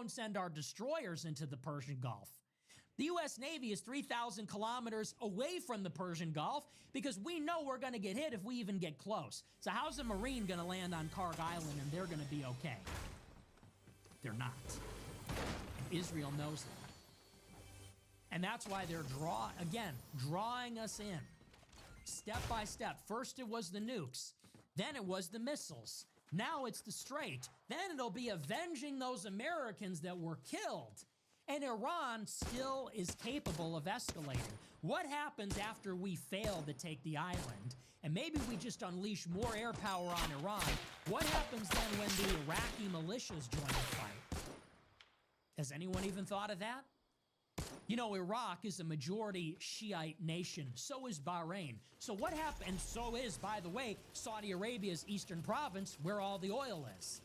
don't send our destroyers into the Persian Gulf. The U.S. Navy is 3,000 kilometers away from the Persian Gulf because we know we're going to get hit if we even get close. So how's a Marine going to land on Karg Island and they're going to be okay? They're not. Israel knows that. And that's why they're drawing us in. Step by step. First it was the nukes. Then it was the missiles. Now it's the Strait. Then it'll be avenging those Americans that were killed. And Iran still is capable of escalating. What happens after we fail to take the island? And maybe we just unleash more air power on Iran. What happens then when the Iraqi militias join the fight? Has anyone even thought of that? You know, Iraq is a majority Shiite nation. So is Bahrain. So what happened? And so is, by the way, Saudi Arabia's eastern province where all the oil is.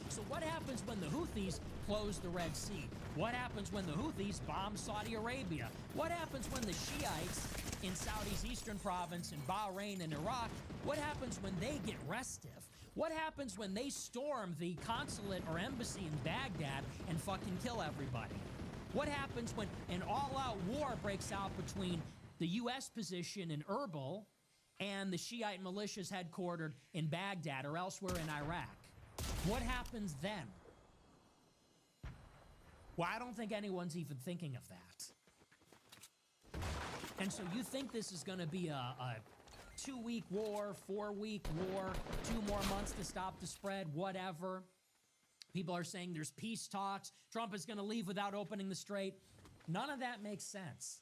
So what happens when the Houthis close the Red Sea? What happens when the Houthis bomb Saudi Arabia? What happens when the Shiites in Saudi's eastern province, in Bahrain and Iraq, what happens when they get restive? What happens when they storm the consulate or embassy in Baghdad and fucking kill everybody? What happens when an all-out war breaks out between the U.S. position in Erbil and the Shiite militias headquartered in Baghdad or elsewhere in Iraq? What happens then? Well, I don't think anyone's even thinking of that. And so you think this is going to be a 2-week war, 4-week war, 2 more months to stop the spread, whatever. People are saying there's peace talks. Trump is going to leave without opening the strait. None of that makes sense.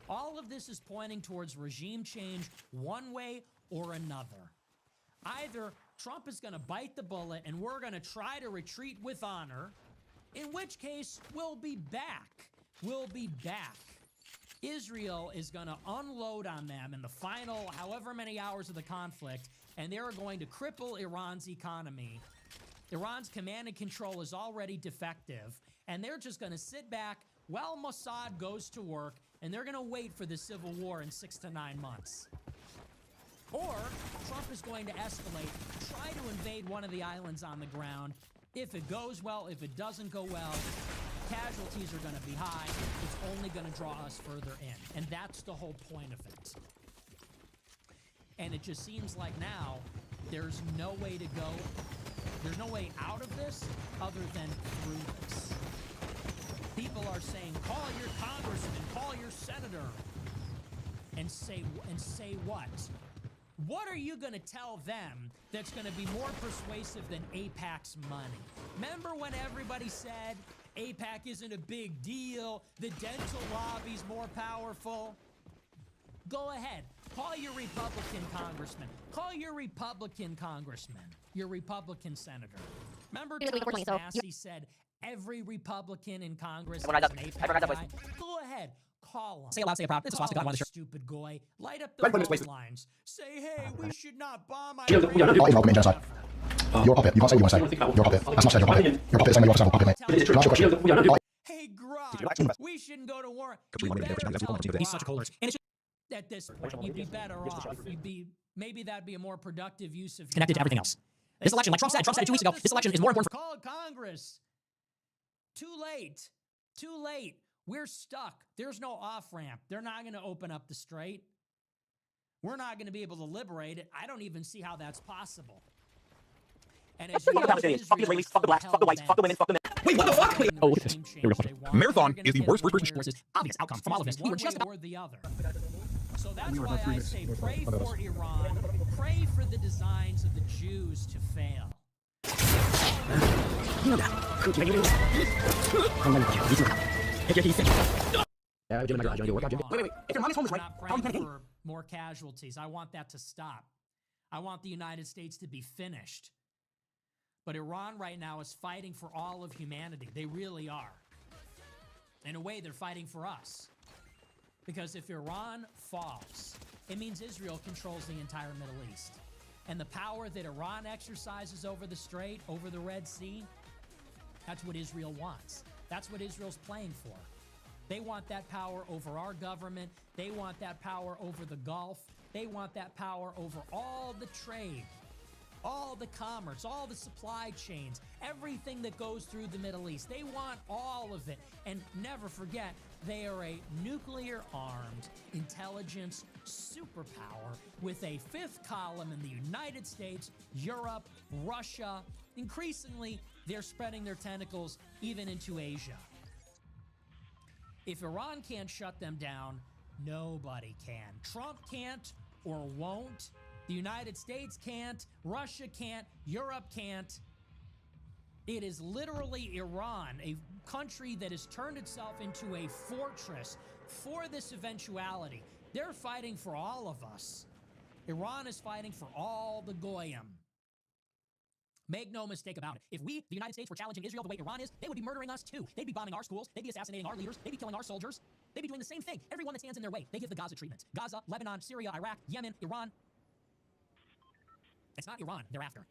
All of this is pointing towards regime change one way or another. Either Trump is going to bite the bullet and we're going to try to retreat with honor, in which case we'll be back. We'll be back. Israel is going to unload on them in the final however many hours of the conflict, and they're going to cripple Iran's economy. Iran's command and control is already defective, and they're just going to sit back while Mossad goes to work, and they're going to wait for the civil war in 6 to 9 months. Or Trump is going to escalate, try to invade one of the islands on the ground. If it goes well, if it doesn't go well, casualties are going to be high. It's only going to draw us further in. And that's the whole point of it. And it just seems like now there's no way to go. There's no way out of this other than through this. People are saying, call your congressman, call your senator, and say what? What are you going to tell them that's going to be more persuasive than AIPAC's money? Remember when everybody said AIPAC isn't a big deal, the dental lobby's more powerful? Go ahead. Call your Republican congressman. Call your Republican congressman, your Republican senator. Remember Thomas Massey said every Republican in Congress is an AIPAC guy? Go ahead. Call him. Say it loud, say it proud. It's a swastika on one of the shirts. Stupid goy. Light up the phone lines. Say, hey, we should not bomb Iran. Your puppet. You can't say what you want to say. Your puppet. That's not said. Your puppet. Your puppet is saying your officer puppet, mate. Can I ask you a question? Hey, Grog, we shouldn't go to war. He's such a cold. And it's at this point, you'd be better off. Maybe that'd be a more productive use of connected to everything else. This election, like Trump said it 2 weeks ago, this election is more important for... Call Congress. Too late. Too late. We're stuck. There's no off-ramp. They're not going to open up the strait. We're not going to be able to liberate it. I don't even see how that's possible. And as you know, Israelis, fuck the blacks, fuck the whites, fuck the women, fuck the men. Wait, what the fuck? Wait. Oh, look at this. Marathon is the worst version. Obvious outcome from all of this. We were just about... the other. So that's why I say pray for Iran. Pray for the designs of the Jews to fail. Wait. If your mom is homeless, right? I'm not praying for more casualties. I want that to stop. I want the United States to be finished. But Iran right now is fighting for all of humanity. They really are. In a way, they're fighting for us. Because if Iran falls, it means Israel controls the entire Middle East. And the power that Iran exercises over the Strait, over the Red Sea, that's what Israel wants. That's what Israel's playing for. They want that power over our government. They want that power over the Gulf. They want that power over all the trade, all the commerce, all the supply chains, everything that goes through the Middle East. They want all of it. And never forget, they are a nuclear-armed intelligence superpower with a fifth column in the United States, Europe, Russia. Increasingly, they're spreading their tentacles even into Asia. If Iran can't shut them down, nobody can. Trump can't or won't. The United States can't. Russia can't. Europe can't. It is literally Iran, a country that has turned itself into a fortress for this eventuality. They're fighting for all of us. Iran is fighting for all the Goyim. Make no mistake about it. If we, the United States, were challenging Israel the way Iran is, they would be murdering us too. They'd be bombing our schools. They'd be assassinating our leaders. They'd be killing our soldiers. They'd be doing the same thing. Everyone that stands in their way, they give the Gaza treatment. Gaza, Lebanon, Syria, Iraq, Yemen, Iran. It's not Iran they're after.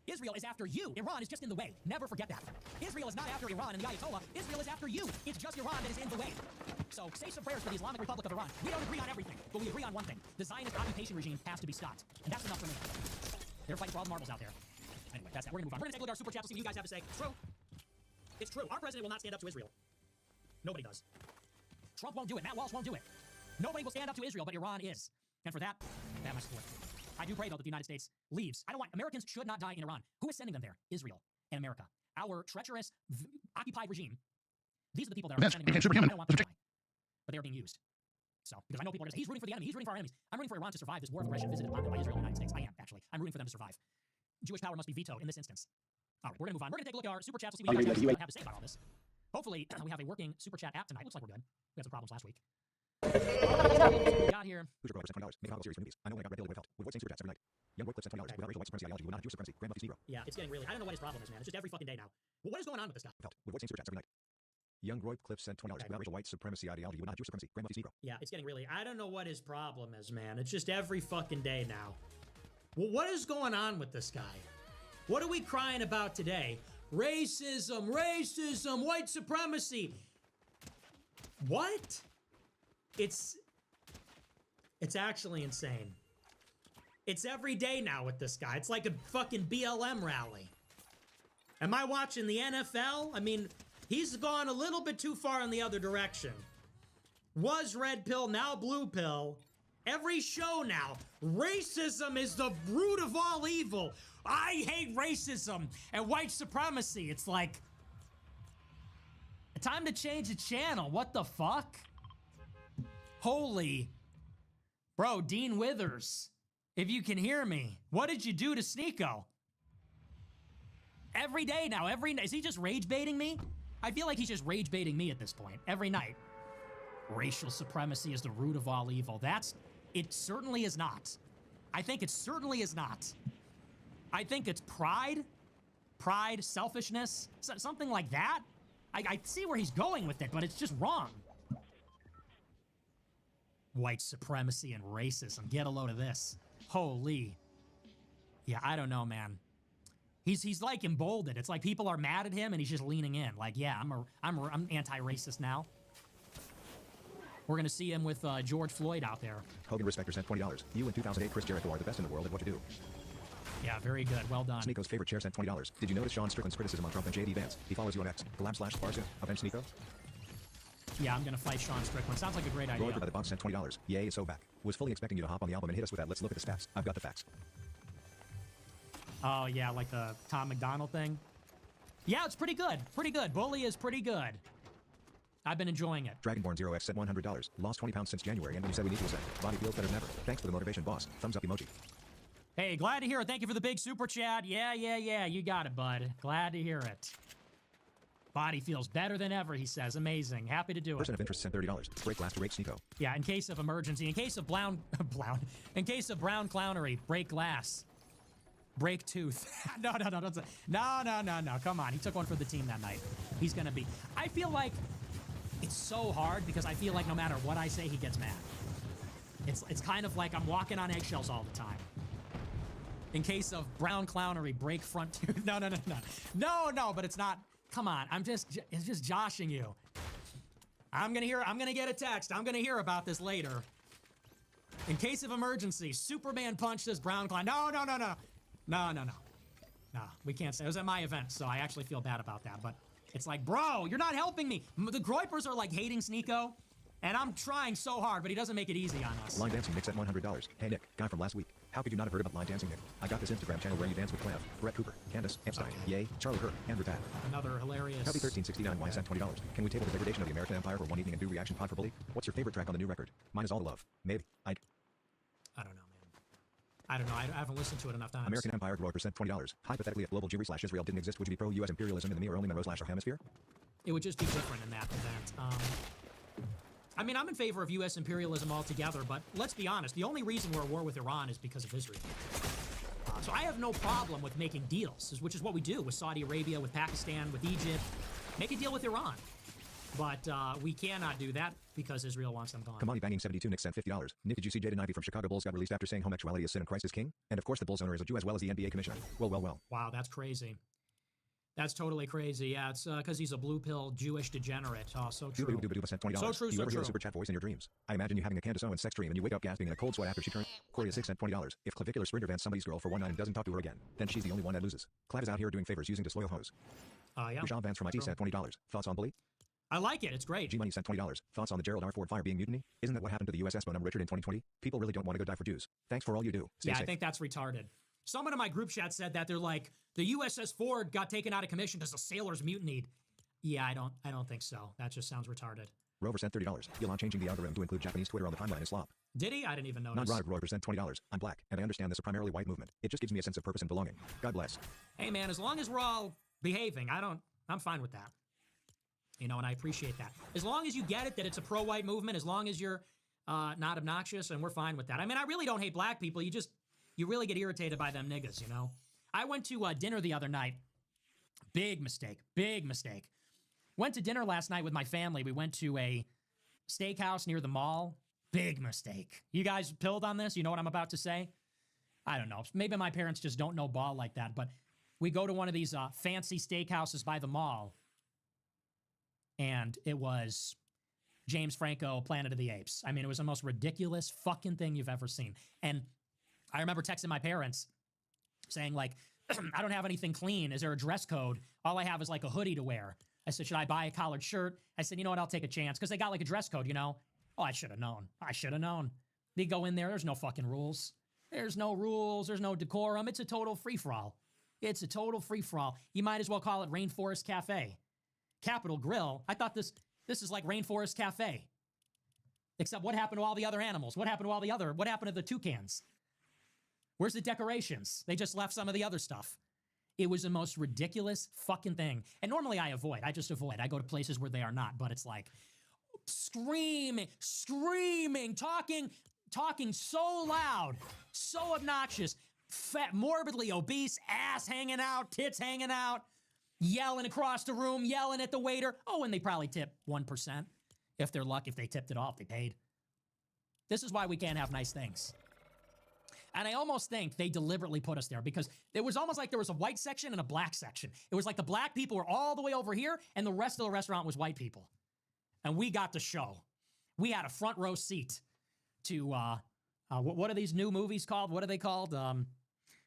Israel is after you. Iran is just in the way. Never forget that. Israel is not after Iran and the Ayatollah. Israel is after you. It's just Iran that is in the way. So say some prayers for the Islamic Republic of Iran. We don't agree on everything, but we agree on one thing. The Zionist occupation regime has to be stopped. And that's enough for me. They're fighting for all the marbles out there. Anyway, that's that. We're going to move on. We're going to take a look at our super chat to see what you guys have to say. It's true. It's true. Our president will not stand up to Israel. Nobody does. Trump won't do it. Matt Walsh won't do it. Nobody will stand up to Israel, but Iran is. And for that, that much support. I do pray, though, that the United States leaves. I don't want... Americans should not die in Iran. Who is sending them there? Israel and America. Our treacherous, occupied regime. These are the people that are sending them there. I don't want them to die. But they are being used. So, because I know people are just, he's rooting for the enemy. He's rooting for our enemies. I'm rooting for Iran to survive this war of aggression visited upon them by Israel and the United States. I am, actually. I'm rooting for them to survive. Jewish power must be vetoed in this instance. All right, we're going to move on. We're going to take a look at our super chats to see what you guys have to say about all this. Hopefully, we have a working super chat app tonight. Looks like we're good. We had some problems last week. We got here. Who's your brother? $20. Make a Bible series for movies. I know when I got Red Daily Felt. We avoid saying super chats every night. Young boy clips $20. Okay. Without racial white supremacy ideology, we will not have Jewish supremacy. Grand Buffy's Negro. Yeah, it's getting really... I don't know what his problem is, man. It's just every fucking day now. Well, what is going on with this guy? Felt. We avoid saying super chats every night. Young Roy Cliff sent $20. Okay. Without racial white supremacy ideology, we will not have Jewish supremacy. Grand Buffy's Negro. Yeah, it's getting really... I don't know what his problem is, man. It's just every fucking day now. Well, what is going on with this guy? What are we crying about today? Racism, racism, white supremacy. What? It's actually insane. It's every day now with this guy. It's like a fucking BLM rally. Am I watching the NFL? I mean, he's gone a little bit too far in the other direction. Was red pill, now blue pill. Every show now, racism is the root of all evil. I hate racism and white supremacy. It's like, time to change the channel. What the fuck? Holy. Bro, Dean Withers, if you can hear me, what did you do to Sneeko? Every day now, every night. Is he just rage baiting me? I feel like he's just rage baiting me at this point, every night. Racial supremacy is the root of all evil. It certainly is not. I think it certainly is not. I think it's pride, selfishness, something like that. I see where he's going with it, but it's just wrong. White supremacy and racism. Get a load of this. Holy. Yeah, I don't know, man. He's like emboldened. It's like people are mad at him and he's just leaning in. Like, yeah, I'm anti-racist now. We're gonna see him with George Floyd out there. Hogan Respector sent $20. You and 2008 Chris Jericho are the best in the world at what you do. Yeah, very good. Well done. Sneeko's favorite chair sent $20. Did you notice Sean Strickland's criticism on Trump and J.D. Vance? He follows you on X. Collab/Barca. Avenge Sneeko? Yeah, I'm gonna fight Sean Strickland. Sounds like a great idea. Roy by the box sent $20. Yay, it's so back. Was fully expecting you to hop on the album and hit us with that. Let's look at the stats. I've got the facts. Oh, yeah, like the Tom McDonald thing? Yeah, it's pretty good. Pretty good. Bully is pretty good. I've been enjoying it. Dragonborn 0x sent $100. Lost 20 pounds since January, and when you said we need to ascend, body feels better than ever. Thanks for the motivation, boss. Thumbs up emoji. Hey, glad to hear it. Thank you for the big super chat. Yeah. You got it, bud. Glad to hear it. Body feels better than ever, he says. Amazing. Happy to do it. Person of interest sent $30. Break glass to rate Sneeko. Yeah, in case of emergency. In case of in case of brown clownery, break glass. Break tooth. No, don't say. No. Come on. He took one for the team that night. He's gonna be. I feel like it's so hard because I feel like no matter what I say, he gets mad. It's kind of like I'm walking on eggshells all the time. In case of brown clownery, break front tooth. No, but it's not. Come on. It's just joshing you. I'm gonna get a text. I'm gonna hear about this later. In case of emergency, Superman punched this brown clown. No. No, we can't say. It was at my event, so I actually feel bad about that. But it's like, bro, you're not helping me. The Groypers are like hating Sneeko, and I'm trying so hard, but he doesn't make it easy on us. Line dancing Nick's at $100. Hey Nick, guy from last week. How could you not have heard about line dancing Nick? I got this Instagram channel where you dance with Clef, Brett Cooper, Candace, Epstein, Yay, Charlie Hurt, Andrew Pat. Another hilarious. Copy 1369 Y sent $20. Can we table the degradation of the American Empire for one evening and do reaction pod for Bully? What's your favorite track on the new record? Mine is All the Love. Maybe. I don't know, man. I don't know. I haven't listened to it enough times. American Empire Groyper sent $20. Hypothetically, if global Jewry/Israel didn't exist, would you be pro-U.S. imperialism in the near or only Monroe/our hemisphere? It would just be different in that event. I mean, I'm in favor of U.S. imperialism altogether, but let's be honest. The only reason we're at war with Iran is because of Israel. So I have no problem with making deals, which is what we do with Saudi Arabia, with Pakistan, with Egypt. Make a deal with Iran. But we cannot do that because Israel wants them gone. Kamani Banging 72 Nick sent $50. Nick, did you see Jaden Ivey from Chicago Bulls got released after saying homosexuality is sin and Christ is king? And of course the Bulls owner is a Jew as well as the NBA commissioner. Well. Wow, that's crazy. That's totally crazy. Yeah, it's because he's a blue pill Jewish degenerate. Oh, so true. Sent $20. So true, Do you so ever hear true. the super chat voice in your dreams? I imagine you having a Candace Owens sex dream and you wake up gasping in a cold sweat after she turns. Corey 6 sent $20. If clavicular sprinter vans somebody's girl for 1 night and doesn't talk to her again, then she's the only one that loses. Clav is out here doing favors using disloyal hoes. Yeah. Rajan Vance from IT sent $20. Thoughts on Bully? I like it. It's great. G Money sent $20. Thoughts on the Gerald R. Ford fire being mutiny? Isn't that what happened to the USS Bonhomme Richard in 2020? People really don't want to go die for Jews. Thanks for all you do. Stay Yeah, safe. I think that's retarded. Someone in my group chat said that they're like, the USS Ford got taken out of commission because the sailors mutinied. Yeah, I don't think so. That just sounds retarded. Rover sent $30. Elon changing the algorithm to include Japanese Twitter on the timeline is slop. Did he? I didn't even notice. Non-Rod Rover sent $20. I'm black, and I understand this is a primarily white movement. It just gives me a sense of purpose and belonging. God bless. Hey, man, as long as we're all behaving, I'm fine with that. You know, and I appreciate that. As long as you get it, that it's a pro-white movement, as long as you're not obnoxious, and we're fine with that. I mean, I really don't hate black people. You really get irritated by them niggas, you know? I went to dinner the other night. Big mistake. Went to dinner last night with my family. We went to a steakhouse near the mall. Big mistake. You guys pilled on this? You know what I'm about to say? I don't know. Maybe my parents just don't know ball like that, but we go to one of these fancy steakhouses by the mall, and it was James Franco, Planet of the Apes. I mean, it was the most ridiculous fucking thing you've ever seen. And I remember texting my parents saying, like, I don't have anything clean. Is there a dress code? All I have is like a hoodie to wear. I said, should I buy a collared shirt? I said, you know what? I'll take a chance. Because they got like a dress code, you know? Oh, I should have known. They go in there. There's no fucking rules. There's no rules. There's no decorum. It's a total free-for-all. You might as well call it Rainforest Cafe. Capitol Grill. I thought this is like Rainforest Cafe. Except what happened to all the other animals? What happened to the toucans? Where's the decorations? They just left some of the other stuff. It was the most ridiculous fucking thing. And normally I just avoid. I go to places where they are not, but it's like screaming, talking so loud, so obnoxious, fat, morbidly obese, ass hanging out, tits hanging out, yelling across the room, yelling at the waiter. Oh, and they probably tip 1%. If they're lucky, if they tipped it off, they paid. This is why we can't have nice things. And I almost think they deliberately put us there because it was almost like there was a white section and a black section. It was like the black people were all the way over here and the rest of the restaurant was white people. And we got the show. We had a front row seat to, what are these new movies called? What are they called?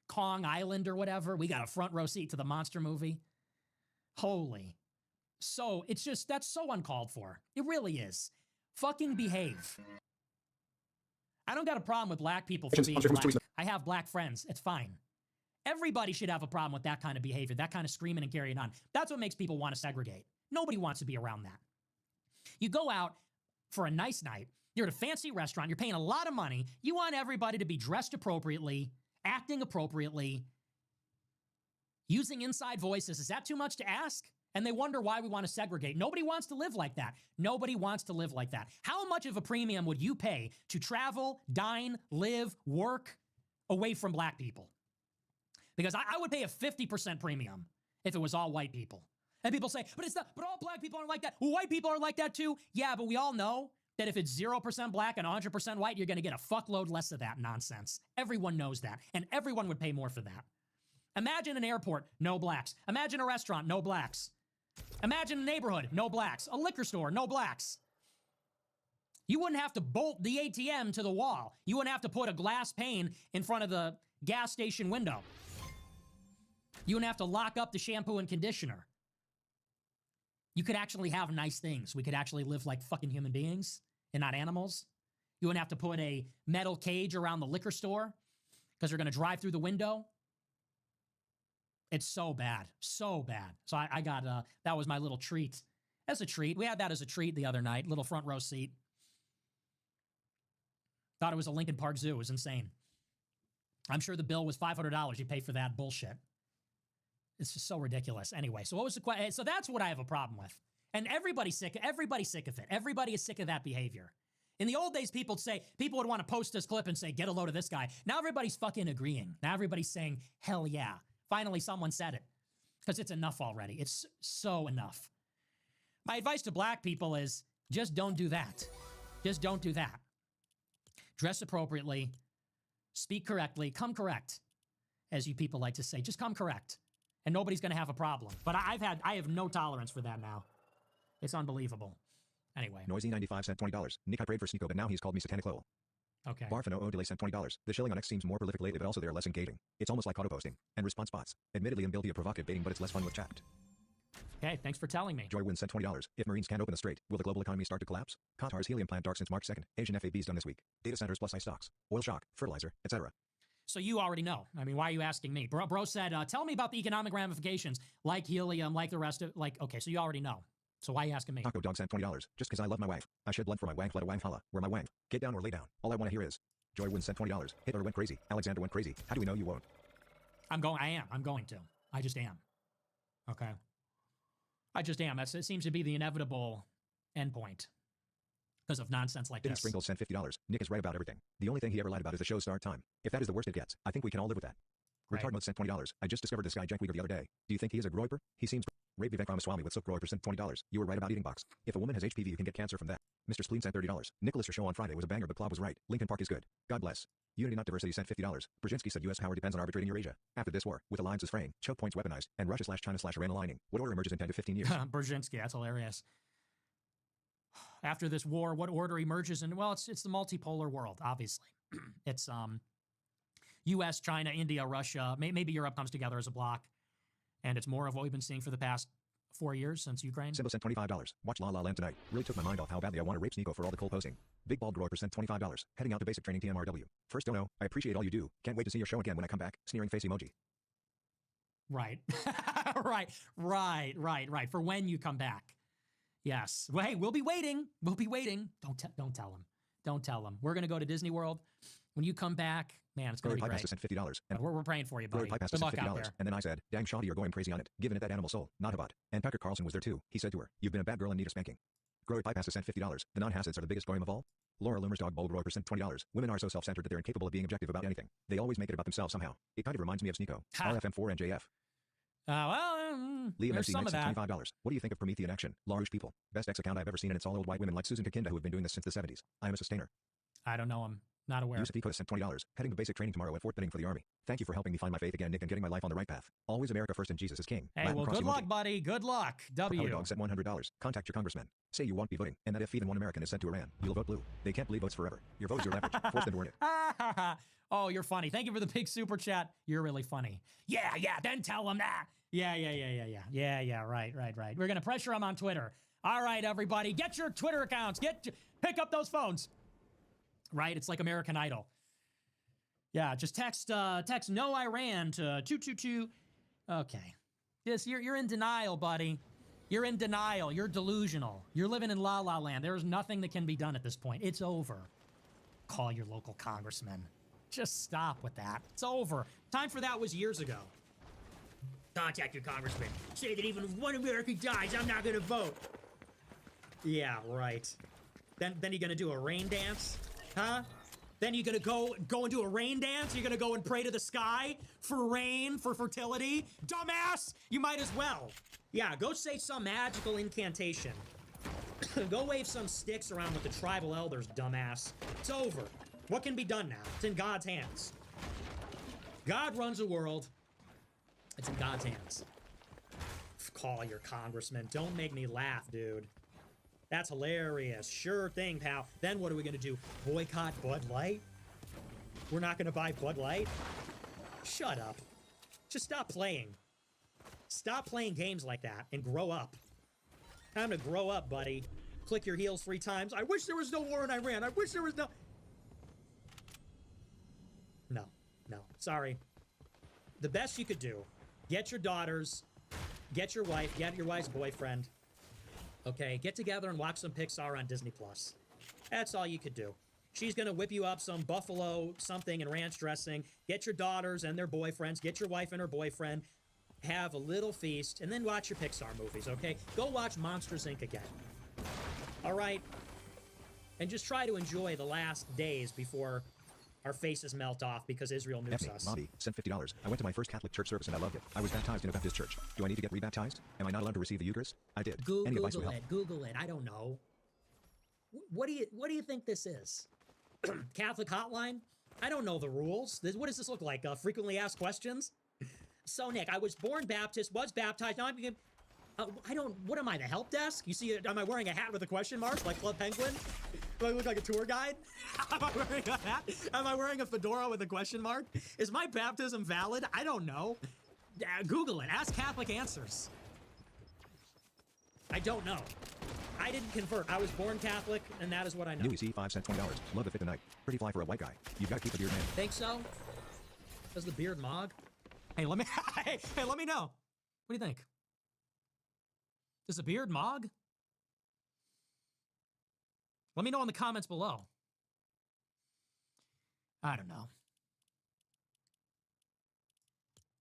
Kong Island or whatever. We got a front row seat to the monster movie. Holy. So it's just, that's so uncalled for. It really is. Fucking behave. I don't got a problem with black people for being black. I have black friends. It's fine. Everybody should have a problem with that kind of behavior, that kind of screaming and carrying on. That's what makes people want to segregate. Nobody wants to be around that. You go out for a nice night. You're at a fancy restaurant. You're paying a lot of money. You want everybody to be dressed appropriately, acting appropriately, using inside voices. Is that too much to ask? And they wonder why we want to segregate. Nobody wants to live like that. Nobody wants to live like that. How much of a premium would you pay to travel, dine, live, work away from black people? Because I would pay a 50% premium if it was all white people. And people say, but all black people aren't like that. Well, white people are like that too. Yeah, but we all know that if it's 0% black and 100% white, you're going to get a fuckload less of that nonsense. Everyone knows that. And everyone would pay more for that. Imagine an airport, no blacks. Imagine a restaurant, no blacks. Imagine a neighborhood, no blacks. A liquor store, no blacks. You wouldn't have to bolt the ATM to the wall. You wouldn't have to put a glass pane in front of the gas station window. You wouldn't have to lock up the shampoo and conditioner. You could actually have nice things. We could actually live like fucking human beings and not animals. You wouldn't have to put a metal cage around the liquor store because they're going to drive through the window. It's so bad. So bad. So I got, that was my little treat. As a treat. We had that as a treat the other night. Little front row seat. Thought it was a Lincoln Park Zoo. It was insane. I'm sure the bill was $500 you pay for that bullshit. It's just so ridiculous. Anyway, so what was the question? So that's what I have a problem with. And everybody's sick of it. Everybody is sick of that behavior. In the old days, people would want to post this clip and say, get a load of this guy. Now everybody's fucking agreeing. Now everybody's saying, hell yeah. Finally, someone said it. Because it's enough already. It's so enough. My advice to black people is just don't do that. Just don't do that. Dress appropriately. Speak correctly. Come correct. As you people like to say. Just come correct. And nobody's going to have a problem. But I have no tolerance for that now. It's unbelievable. Anyway. Noisy 95 cent $20. Nick, I prayed for Sneeko, but now he's called me satanic lol. Okay. Barfano delay sent $20. The shilling on X seems more prolific lately, but also they're less engaging. It's almost like auto-posting. And response bots. Admittedly, I'm guilty of provocative baiting, but it's less fun with chat. Okay, thanks for telling me. Joy Wins sent $20. If Marines can't open the strait, will the global economy start to collapse? Qatar's helium plant dark since March 2nd. Asian FABs done this week. Data centers plus ice stocks. Oil shock. Fertilizer, etc. So you already know. I mean, why are you asking me? Bro said, tell me about the economic ramifications, like helium, like the rest of, like, okay, so you already know. So why are you asking me? Taco Dog sent $20. Just because I love my wife. I shed blood for my wank, let a wank holla. Where my wank? Get down or lay down. All I want to hear is, Joy Wins sent $20. Hitler went crazy. Alexander went crazy. How do we know you won't? I'm going to. I just am. Okay. I just am. It seems to be the inevitable endpoint. Because of nonsense like Didn't this. Sprinkles sent $50. Nick is right about everything. The only thing he ever lied about is the show's start time. If that is the worst it gets, I think we can all live with that. Right. Retard Mode sent $20. I just discovered this guy Jankweaver the other day. Do you think he is a groiper? He seems... Rape Vivek Ramaswamy with Silk Groiper sent $20. You were right about eating box. If a woman has HPV, you can get cancer from that. Mr. Spleen sent $30. Nicholas, your show on Friday was a banger, but Claw was right. Lincoln Park is good. God bless. Unity Not Diversity sent $50. Brzezinski said U.S. power depends on arbitrating Eurasia. After this war, with alliances fraying, choke points weaponized, and Russia/China/Iran aligning, what order emerges in 10 to 15 years? Brzezinski, that's hilarious. After this war, what order emerges in? Well, it's the multipolar world, obviously. It's U.S., China, India, Russia. Maybe Europe comes together as a bloc. And it's more of what we've been seeing for the past 4 years since Ukraine. Simba sent $25. Watch La La Land tonight. Really took my mind off how badly I want to rape Sneeko for all the coal posting. Big Bald Groiper sent $25. Heading out to basic training TMRW. First, don't know. I appreciate all you do. Can't wait to see your show again when I come back. Sneering face emoji. Right. right. For when you come back. Yes. Well, hey, we'll be waiting. We'll be waiting. Don't tell him. Don't tell him. We're going to go to Disney World. When you come back, man, it's going to be great. Sent $50. And we're praying for you, buddy. Good luck out there. And then I said, dang shoddy, you're going crazy on it. Giving it that animal soul, not a bot. And Tucker Carlson was there too. He said to her, you've been a bad girl and need a spanking. Glory Pie Pasta sent $50. The non-Hassids are the biggest goyim of all. Laura Loomer's dog Bold Roy sent $20. Women are so self-centered that they're incapable of being objective about anything. They always make it about themselves somehow. It kind of reminds me of Sneeko. RFM4 and JF. There's some of that. $25. What do you think of Promethean action? LaRouche people. Best X account I've ever seen, and it's all old white women like Susan Kakinda who have been doing this since the 70s. I am a sustainer. I don't know him. Not aware. Yusuf Eco sent $20. Heading to basic training tomorrow at Fort Benning for the Army. Thank you for helping me find my faith again, Nick, and getting my life on the right path. Always America first and Jesus is king. Hey, Latin well, good luck, buddy. Good luck. W. Dog sent $100. Contact your congressman. Say you won't be voting, and that if even one American is sent to Iran, you'll vote blue. They can't believe votes forever. Your vote is your leverage. Force them to earn it. Oh, you're funny. Thank you for the big super chat. You're really funny. Yeah. Then tell them that. Yeah. Right. We're gonna pressure them on Twitter. All right, everybody, get your Twitter accounts. Pick up those phones. Right? It's like American Idol. Yeah, just text no Iran to 222. Okay. Yes, you're in denial, buddy. You're in denial. You're delusional. You're living in La La Land. There's nothing that can be done at this point. It's over. Call your local congressman. Just stop with that. It's over. Time for that was years ago. Contact your congressman. Say that even if one American dies, I'm not gonna vote. Yeah, right. Then you're gonna do a rain dance? Huh? Then you're gonna go and do a rain dance? You're gonna go and pray to the sky for rain, for fertility? Dumbass! You might as well. Yeah, go say some magical incantation. Go wave some sticks around with the tribal elders, dumbass. It's over. What can be done now? It's in God's hands. God runs the world. It's in God's hands. Call your congressman. Don't make me laugh, dude. That's hilarious. Sure thing, pal. Then what are we gonna do? Boycott Bud Light? We're not gonna buy Bud Light? Shut up. Just stop playing. Stop playing games like that and grow up. Time to grow up, buddy. Click your heels 3 times. I wish there was no war in Iran. I wish there was no... No. No. Sorry. The best you could do, get your daughters, get your wife, get your wife's boyfriend. Okay, get together and watch some Pixar on Disney+. That's all you could do. She's gonna whip you up some buffalo something and ranch dressing. Get your daughters and their boyfriends. Get your wife and her boyfriend. Have a little feast, and then watch your Pixar movies, okay? Go watch Monsters, Inc. again. All right? And just try to enjoy the last days before our faces melt off because Israel nukes us. Bobby sent $50. I went to my first Catholic church service and I loved it. I was baptized in a Baptist church. Do I need to get rebaptized? Am I not allowed to receive the Eucharist? I did. Any advice would help? Google it. I don't know. What do you think this is? Catholic hotline? I don't know the rules. What does this look like? Frequently asked questions? So, Nick, I was born Baptist, was baptized, now I'm what am I, the help desk? You see, am I wearing a hat with a question mark, like Club Penguin? Do I look like a tour guide? Am I wearing a hat? Am I wearing a fedora with a question mark? Is my baptism valid? I don't know. Google it. Ask Catholic Answers. I don't know. I didn't convert. I was born Catholic, and that is what I know. Newey C 5 cent $20. Love the fit tonight. Pretty fly for a white guy. You've got to keep the beard man. Think so? Does the beard mog? Hey, let me hey, let me know. What do you think? Does the beard mog? Let me know in the comments below. I don't know.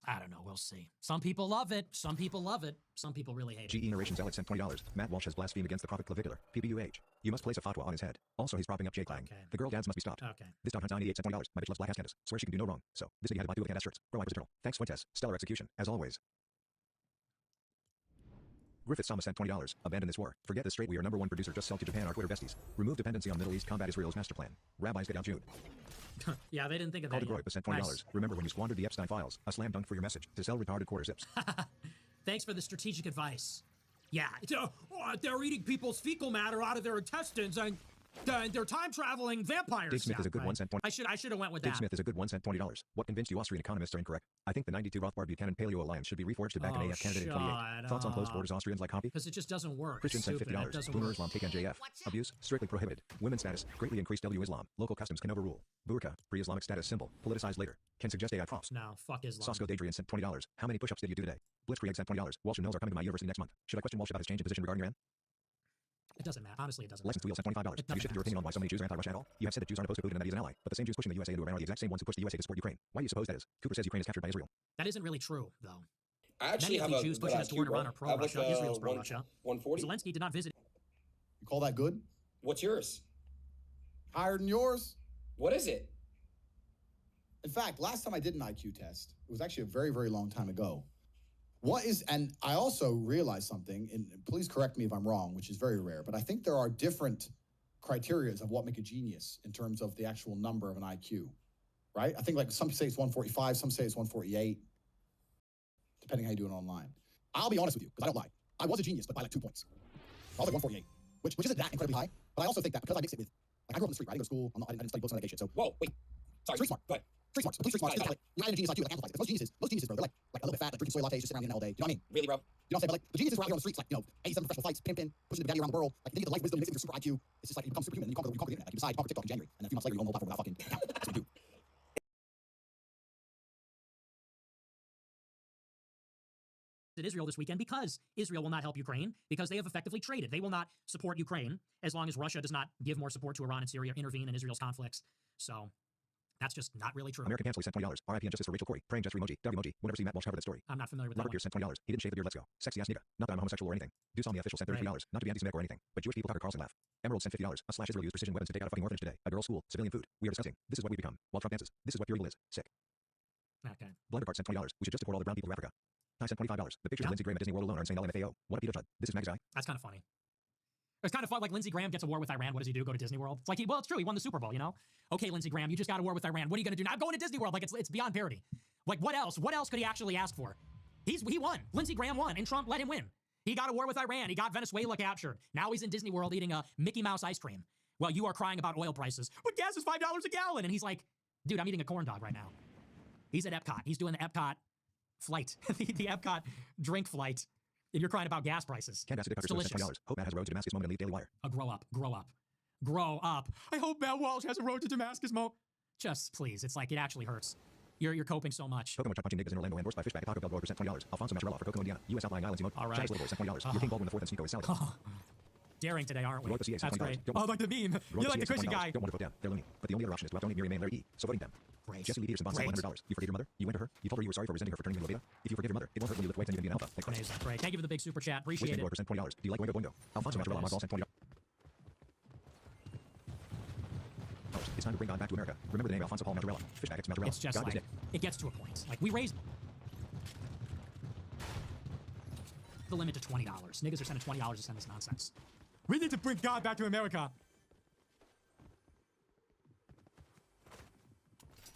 I don't know. We'll see. Some people love it. Some people love it. Some people really hate it. GE Narration Zealot sent $20. Matt Walsh has blasphemed against the prophet clavicular. PBUH. You must place a fatwa on his head. Also, he's propping up J Clang. Okay. The girl dads must be stopped. Okay. This dot 98 sent $20. My bitch loves black ass Candace. Swears she can do no wrong. So, this video had to buy 2 Candace shirts. Bro, I was eternal. Thanks, Fuentes. Stellar execution, as always. Griffith Sama sent $20. Abandon this war. Forget this straight. We are #1 producer. Just sell to Japan our Twitter besties. Remove dependency on Middle East. Combat Israel's master plan. Rabbis get out Jude. Yeah, they didn't think of Call that to yet. Groy sent $20. Nice. Remember when you squandered the Epstein files? A slam dunk for your message. To sell retarded quarter zips. Thanks for the strategic advice. Yeah, they're eating people's fecal matter out of their intestines and they're time-traveling vampires. Dave Smith is a good 1 cent 20. I should have went with Dave that. Smith is a good 1 cent $20. What convinced you Austrian economists are incorrect? I think the 92 Rothbard Buchanan Paleo Alliance should be reforged to back an AF candidate in 28. Thoughts on closed borders Austrians like Hoppy? Because it just doesn't work. Christian sent Stupid. It $50. doesn't Boomer work. Islam take NJF. Abuse, strictly prohibited. Women's status, greatly increased W Islam. Local customs can overrule. Burqa, pre-Islamic status symbol. Politicized later. Can suggest AI props. No, fuck Islam. Sosco Dadrian sent $20. How many push-ups did you do today? Blitzkrieg sent $20. Walsh and Mills are coming to my university next month. Should I question Walsh about his change in position regarding Iran? It doesn't matter. Honestly, it doesn't License matter. Wheel sent $25. Have you shifted your opinion on why so many Jews are anti-Russia at all? You have said that Jews aren't opposed to Putin and that he's an ally, but the same Jews pushing the USA into Iran are the exact same ones who push the USA to support Ukraine. Why do you suppose that is? Cooper says Ukraine is captured by Israel. That isn't really true, though. I actually Many of have the Jews a pushing good us toward IQ, Iran are bro. I have pro-Russia. like Israel's a pro-Russia. 140. Zelensky did not visit. You call that good? What's yours? Higher than yours? What is it? In fact, last time I did an IQ test, it was actually a very, very long time ago. And I also realized something, and please correct me if I'm wrong, which is very rare, but I think there are different criteria of what make a genius in terms of the actual number of an IQ, right? I think like some say it's 145, some say it's 148, depending how you do it online. I'll be honest with you, because I don't lie. I was a genius, but by like 2 points. I was like 148, which isn't that incredibly high, but I also think that because I mix it with, like I grew up on the street, right? I didn't go to school, I didn't study books on that gay shit, so. Whoa, wait. Sorry. Street smart. Go ahead. Street smart. Complete street smart. Like, you're not in a genius IQ, like amplifies it. Most geniuses, bro, they're like a little bit fat, like drinking soy lattes, just sitting around the all day. You know what I mean? Really, bro? You know what I'm saying? But like the geniuses who are out here on the streets, like, 87 professional fights, pimping, pushing the daddy around the world, like they get the life wisdom, mixing with your super IQ. It's just like you become superhuman and you conquer the internet. Like you decide, conquer TikTok in January, and then a few months later you own the whole platform without fucking account. That's what you do. Israel this weekend because Israel will not help Ukraine because they have effectively traded. They will not support Ukraine as long as Russia does not give more support to Iran and Syria, intervene in Israel's conflicts. So that's just not really true. American Cancel sent $20. RIP and justice for Rachel Corey. Praying gesture emoji. W emoji. Whenever see Matt Walsh cover that story. I'm not familiar with Robert that Pierce sent $20. He didn't shave the beard. Let's go. Sexy ass nigga. Not that I'm homosexual or anything. Deuce on the official sent $33. Right. Not to be anti-Semitic or anything, but Jewish people Tucker Carlson laugh. Emerald sent $50. A slash Israel used precision weapons to take out a fucking orphanage today. A girl's school. Civilian food. We are disgusting. This is what we become. While Trump dances. This is what pure evil is. Sick. Okay. Blundercart sent $20. We should just deport all the brown people of Africa. I sent $25. The pictures Yeah. of Lindsey Graham at Disney World alone are insane. LMFAO. What a Peter Judd. This is Mag's guy. That's kind of funny. It's kind of fun. Like Lindsey Graham gets a war with Iran. What does he do? Go to Disney World? It's like, well, it's true. He won the Super Bowl, you know? Okay, Lindsey Graham, you just got a war with Iran. What are you going to do now? I'm going to Disney World. Like, it's beyond parody. Like, what else? What else could he actually ask for? He won. Lindsey Graham won, and Trump let him win. He got a war with Iran. He got Venezuela captured. Now he's in Disney World eating a Mickey Mouse ice cream. Well, you are crying about oil prices. But gas is $5 a gallon. And he's like, dude, I'm eating a corn dog right now. He's at Epcot. He's doing the Epcot flight, the Epcot drink flight, and you're crying about gas prices. Candace It's Dick delicious. $20. Hope Matt has a road to Damascus moment and leave Daily Wire. Grow up, grow up, grow up. I hope Matt Walsh has a road to Damascus moment. Just please, it's like it actually hurts. You're coping so much. Kokomo Chuck Punching Niggas in Orlando endorsed by Fishback at Taco Bell Grower $20. Alfonso Mazzarella for Kokomo, Indiana. U.S. Outlying Islands emote. All right. Travis Little $20. You're King Baldwin the 4th and Sneeko is salad. Daring today, aren't we? Roy Garcia, That's $20. great. Don't- Oh, like the meme. Roy You're like the Garcia, Christian $20. guy. Don't want to vote down. They're loony. But the only other option is to have only Mary Main Larry E. So voting them. Great. Jesse Lee Peterson bought Great. $100. You forgave your mother? You went to her? You told her you were sorry for resenting her for turning into a beta? If you forgive your mother, it won't hurt when you lift weights and you can be an alpha. Like Christ. Amazing. Great. Thank you for the big super chat. Waste Appreciate it. $20. $20. Do you like Boingo Boingo? Alfonso Oh, Mazzarella, goodness. Margall sent $20. It's time to bring God back to America. Remember the name Alfonso Paul Mazzarella. Fishback X Mazzarella. It's just God is like, dead. it gets to a point. Like, we raised the limit to $20. Niggas are sending $20 to send this nonsense. We need to bring God back to America.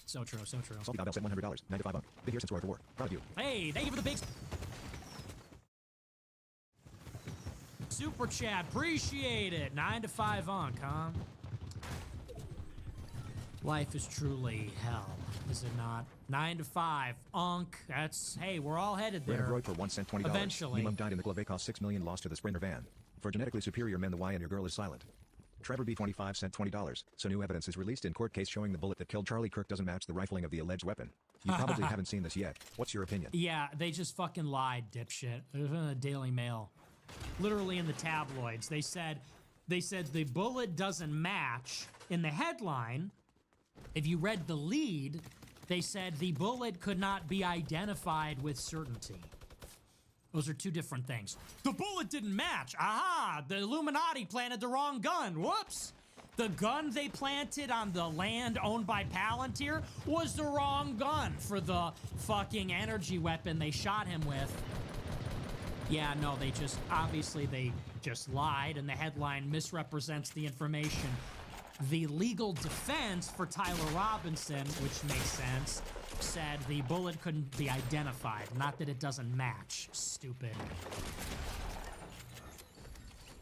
So true, so true. Salty Bell sent $100. 9 to 5 bunk. Been here since Roy for War. Proud of you. Hey, thank you for the big super chat. Appreciate it. 9 to 5 unk, huh? Life is truly hell, is it not? 9 to 5 unk. That's, hey, we're all headed Brandon there. Roy for 1 cent $20. Eventually. Mum died in the glove cost $6 million lost to the Sprinter van. For genetically superior men, the Y and your girl is silent. Trevor B 25 cent $20. So new evidence is released in court case showing the bullet that killed Charlie Kirk doesn't match the rifling of the alleged weapon. You probably haven't seen this yet. What's your opinion? Yeah, they just fucking lied, dipshit. It was in the Daily Mail. Literally in the tabloids. They said the bullet doesn't match. In the headline, if you read the lead, they said the bullet could not be identified with certainty. Those are two different things. The bullet didn't match. Aha! The Illuminati planted the wrong gun. Whoops! The gun they planted on the land owned by Palantir was the wrong gun for the fucking energy weapon they shot him with. Yeah, no, they just lied, and the headline misrepresents the information. The legal defense for Tyler Robinson, which makes sense, said the bullet couldn't be identified, not that it doesn't match. Stupid.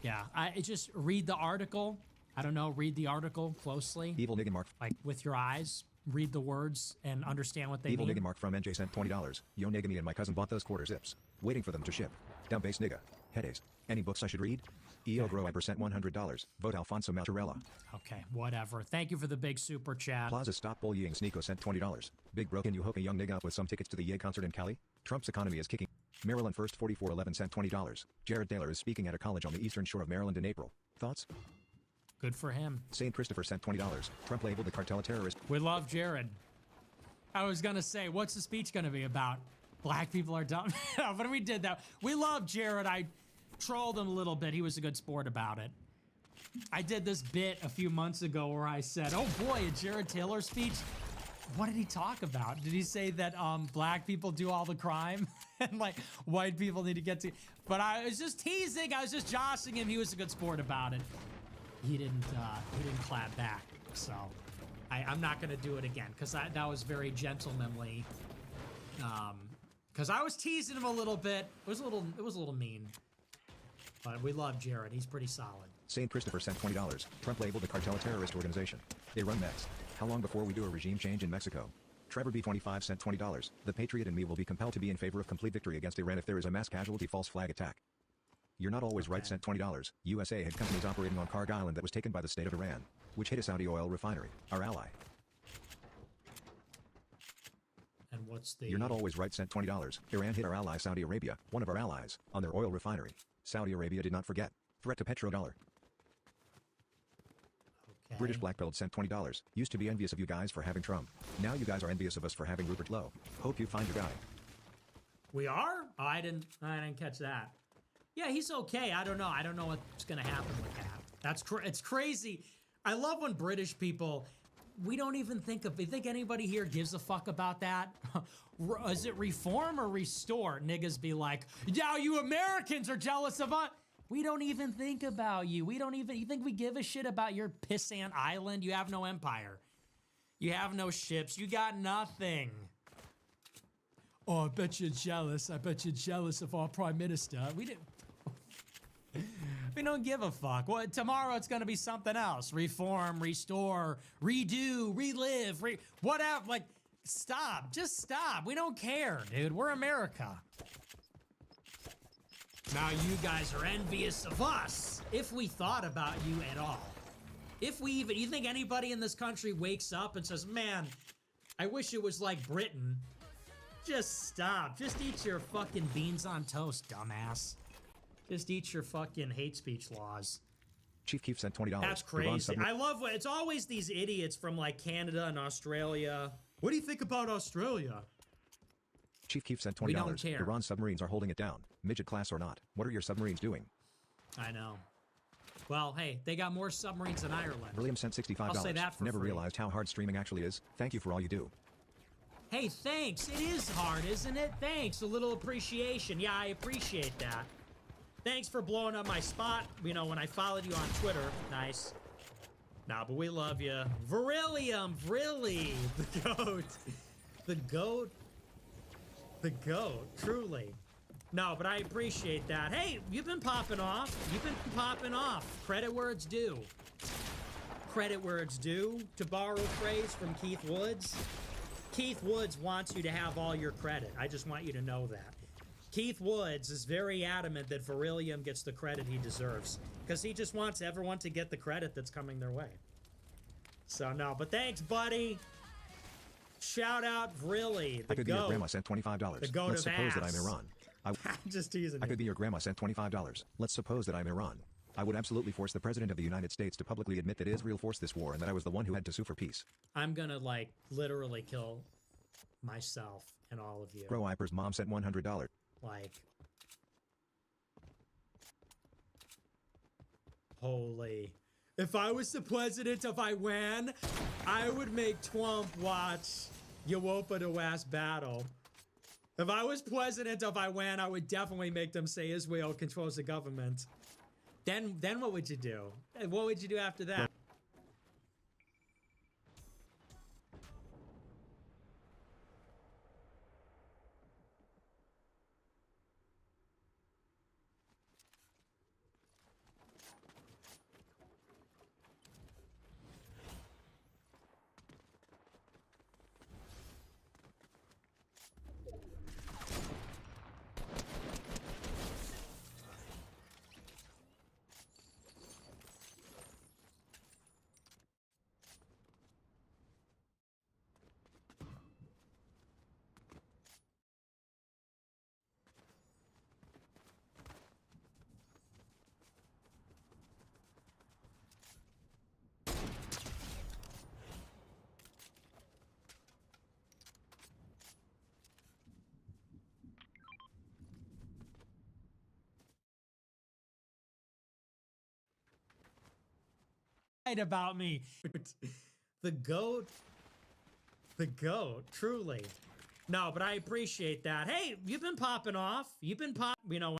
Yeah, just read the article. I don't know, read the article closely. Evil Niggin Mark. Like, with your eyes, read the words and understand what they Evil mean. Niggin Mark from NJ sent $20. Yo nigga, me and my cousin bought those quarter zips. Waiting for them to ship. Down base nigga. Headaches. Any books I should read? EO Grow I sent $100. Vote Alfonso Mazzarella. Okay, whatever. Thank you for the big super chat. Plaza Stop Bullying Sneeko sent $20. Big bro, can you hook a young nigga up with some tickets to the Ye concert in Cali? Trump's economy is kicking. Maryland First 4411 sent $20. Jared Taylor is speaking at a college on the eastern shore of Maryland in April. Thoughts? Good for him. St. Christopher sent $20. Trump labeled the cartel a terrorist. We love Jared. I was gonna say, what's the speech gonna be about? Black people are dumb. But we did that. We love Jared. I trolled him a little bit. He was a good sport about it. I did this bit a few months ago where I said, oh boy, a Jared Taylor speech. What did he talk about? Did he say that black people do all the crime and like white people need to get to? But I was just teasing. I was just joshing him. He was a good sport about it. He didn't clap back. So I'm not gonna do it again because that was very gentlemanly. Because I was teasing him a little bit. It was a little mean. But we love Jared. He's pretty solid. St. Christopher sent $20. Trump labeled the cartel a terrorist organization. They run next. How long before we do a regime change in Mexico? Trevor B25 sent $20. The patriot in me will be compelled to be in favor of complete victory against Iran if there is a mass casualty false flag attack. You're not always right sent $20. USA had companies operating on Karg Island that was taken by the state of Iran, which hit a Saudi oil refinery, our ally. And what's the... You're not always right sent $20. Iran hit our ally Saudi Arabia, one of our allies, on their oil refinery. Saudi Arabia did not forget. Threat to petrodollar. Okay. British Black Belt sent $20. Used to be envious of you guys for having Trump. Now you guys are envious of us for having Rupert Lowe. Hope you find your guy. We are? Oh, I didn't catch that. Yeah, he's okay. I don't know. I don't know what's gonna happen with that. It's crazy. I love when British people, we don't even think of. You think anybody here gives a fuck about that? Is it reform or restore? Niggas be like, yeah, you Americans are jealous of us. We don't even think about you. You think we give a shit about your pissant island? You have no empire. You have no ships. You got nothing. Oh, I bet you're jealous. I bet you're jealous of our prime minister. We don't give a fuck. Well, tomorrow it's gonna be something else. Reform, restore, redo, relive, whatever. Like, Stop. Just stop. We don't care, dude. We're America. Now you guys are envious of us. If we thought about you at all. If we even... You think anybody in this country wakes up and says, man, I wish it was like Britain. Just stop. Just eat your fucking beans on toast, dumbass. Just eat your fucking hate speech laws. Chief Keef sent $20. That's crazy. I love what... It's always these idiots from, like, Canada and Australia. What do you think about Australia? Chief Keef sent $20. We don't care. Iran submarines are holding it down. Midget class or not. What are your submarines doing? I know. Well, hey, they got more submarines than Ireland. William sent $65. I'll say that for Never free. realized how hard streaming actually is. Thank you for all you do. Hey, thanks. It is hard, isn't it? Thanks. A little appreciation. Yeah, I appreciate that. Thanks for blowing up my spot, you know, when I followed you on Twitter. Nice. Nah, but we love you. Virillium, really. The goat. The goat. The goat, truly. No, but I appreciate that. Hey, you've been popping off. You've been popping off. Credit where it's due. Credit where it's due, to borrow a phrase from Keith Woods. Keith Woods wants you to have all your credit. I just want you to know that. Keith Woods is very adamant that Virillium gets the credit he deserves, because he just wants everyone to get the credit that's coming their way. So, no, but thanks, buddy. Shout out, really, the I could be your goat. grandma sent $25. The goat Let's of suppose that ass. I'm Iran. I'm just teasing I you. could be your grandma sent $25. Let's suppose that I'm Iran. I would absolutely force the president of the United States to publicly admit that Israel forced this war and that I was the one who had to sue for peace. I'm gonna, like, literally kill myself and all of you. Bro Iper's mom sent $100. Like, holy. If I was the president of Iran, I would make Trump watch Europa to West battle. If I was president of Iran, I would definitely make them say Israel controls the government. Then what would you do? What would you do after that? About me. The goat. The goat, truly. No, but I appreciate that. Hey, you've been popping off. You've been you know.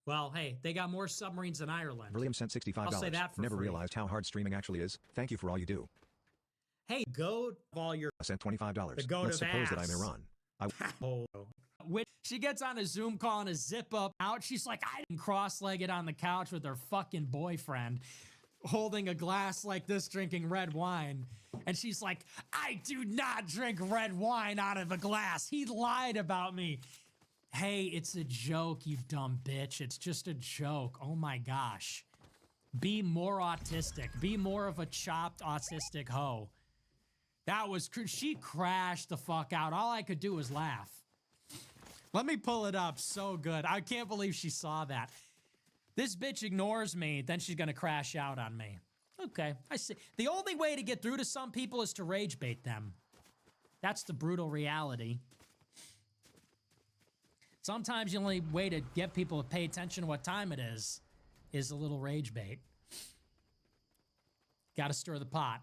Well, hey, they got more submarines than Ireland. William sent $65. I'll say that for Never free. realized how hard streaming actually is. Thank you for all you do. Hey, goat of all your... I sent $25. The goat Let's of suppose that ass. I'm Iran. Oh. When she gets on a Zoom call and a zip up out, she's like, I didn't cross-legged on the couch with her fucking boyfriend, holding a glass like this, drinking red wine. And she's like, I do not drink red wine out of a glass. He lied about me. Hey, it's a joke, you dumb bitch. It's just a joke. Oh my gosh. Be more autistic. Be more of a chopped autistic hoe. That was, she crashed the fuck out. All I could do was laugh. Let me pull it up. So good. I can't believe she saw that. This bitch ignores me, then she's gonna crash out on me. Okay, I see. The only way to get through to some people is to rage bait them. That's the brutal reality. Sometimes the only way to get people to pay attention to what time it is a little rage bait. Gotta stir the pot.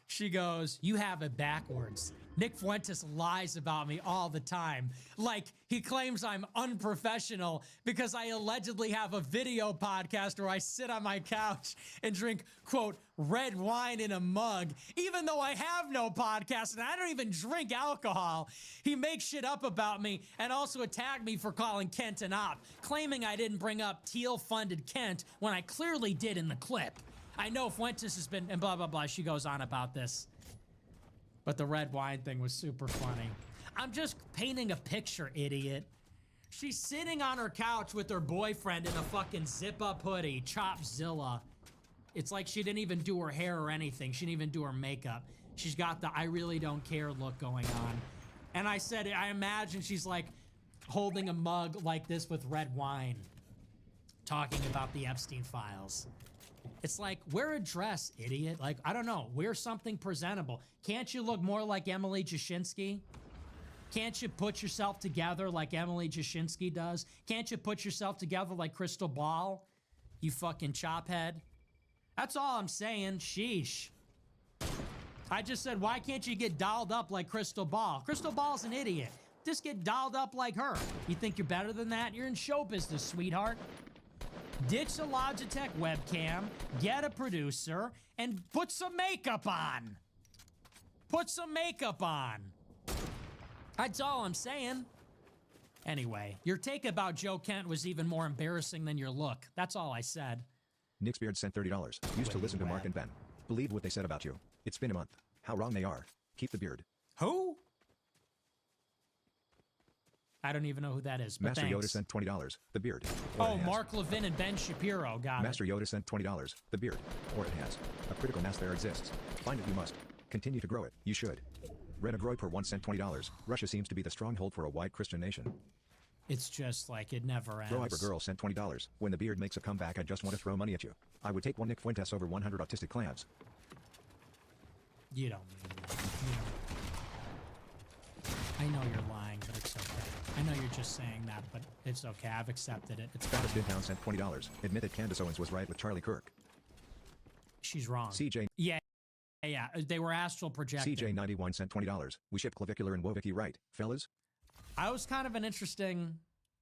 She goes, you have it backwards. Nick Fuentes lies about me all the time. Like, he claims I'm unprofessional because I allegedly have a video podcast where I sit on my couch and drink, quote, red wine in a mug, even though I have no podcast and I don't even drink alcohol. He makes shit up about me and also attacked me for calling Kent an op, claiming I didn't bring up Teal-funded Kent when I clearly did in the clip. I know Fuentes has been, and blah, blah, blah. She goes on about this. But the red wine thing was super funny. I'm just painting a picture, idiot. She's sitting on her couch with her boyfriend in a fucking zip-up hoodie, Chopzilla. It's like she didn't even do her hair or anything. She didn't even do her makeup. She's got the I really don't care look going on. And I said, I imagine she's like holding a mug like this with red wine, talking about the Epstein files. It's like, wear a dress, idiot. Like, I don't know, wear something presentable. Can't you look more like Emily Jashinsky? Can't you put yourself together like Emily Jashinsky does? Can't you put yourself together like Crystal Ball? You fucking chophead. That's all I'm saying. Sheesh. I just said, why can't you get dolled up like Crystal Ball? Crystal Ball's an idiot. Just get dolled up like her. You think you're better than that? You're in show business, sweetheart. Ditch a Logitech webcam, get a producer, and put some makeup on. Put some makeup on. That's all I'm saying. Anyway, your take about Joe Kent was even more embarrassing than your look. That's all I said. Nick's Beard sent $30. Used to listen to Mark and Ben. Believe what they said about you. It's been a month. How wrong they are. Keep the beard. Who? I don't even know who that is, but Master thanks. Yoda sent $20. The beard. Or Oh, it has. Mark Levin and Ben Shapiro. Got Master it. Yoda sent $20. The beard. Or it has. A critical mass there exists. Find it you must. Continue to grow it. You should. Rena Groiper once sent $20. Russia seems to be the stronghold for a white Christian nation. It's just like it never ends. Groiper girl sent $20. When the beard makes a comeback, I just want to throw money at you. I would take one Nick Fuentes over 100 autistic clams. You don't mean that. You don't. I know you're lying, but it's okay. I know you're just saying that, but it's okay. I've accepted it. It's fine. Travis Dintown sent $20. Admit that Candace Owens was right with Charlie Kirk. She's wrong. CJ Yeah. They were astral projecting. CJ91 sent $20. We ship clavicular and Wovicki right, fellas. I was kind of an interesting.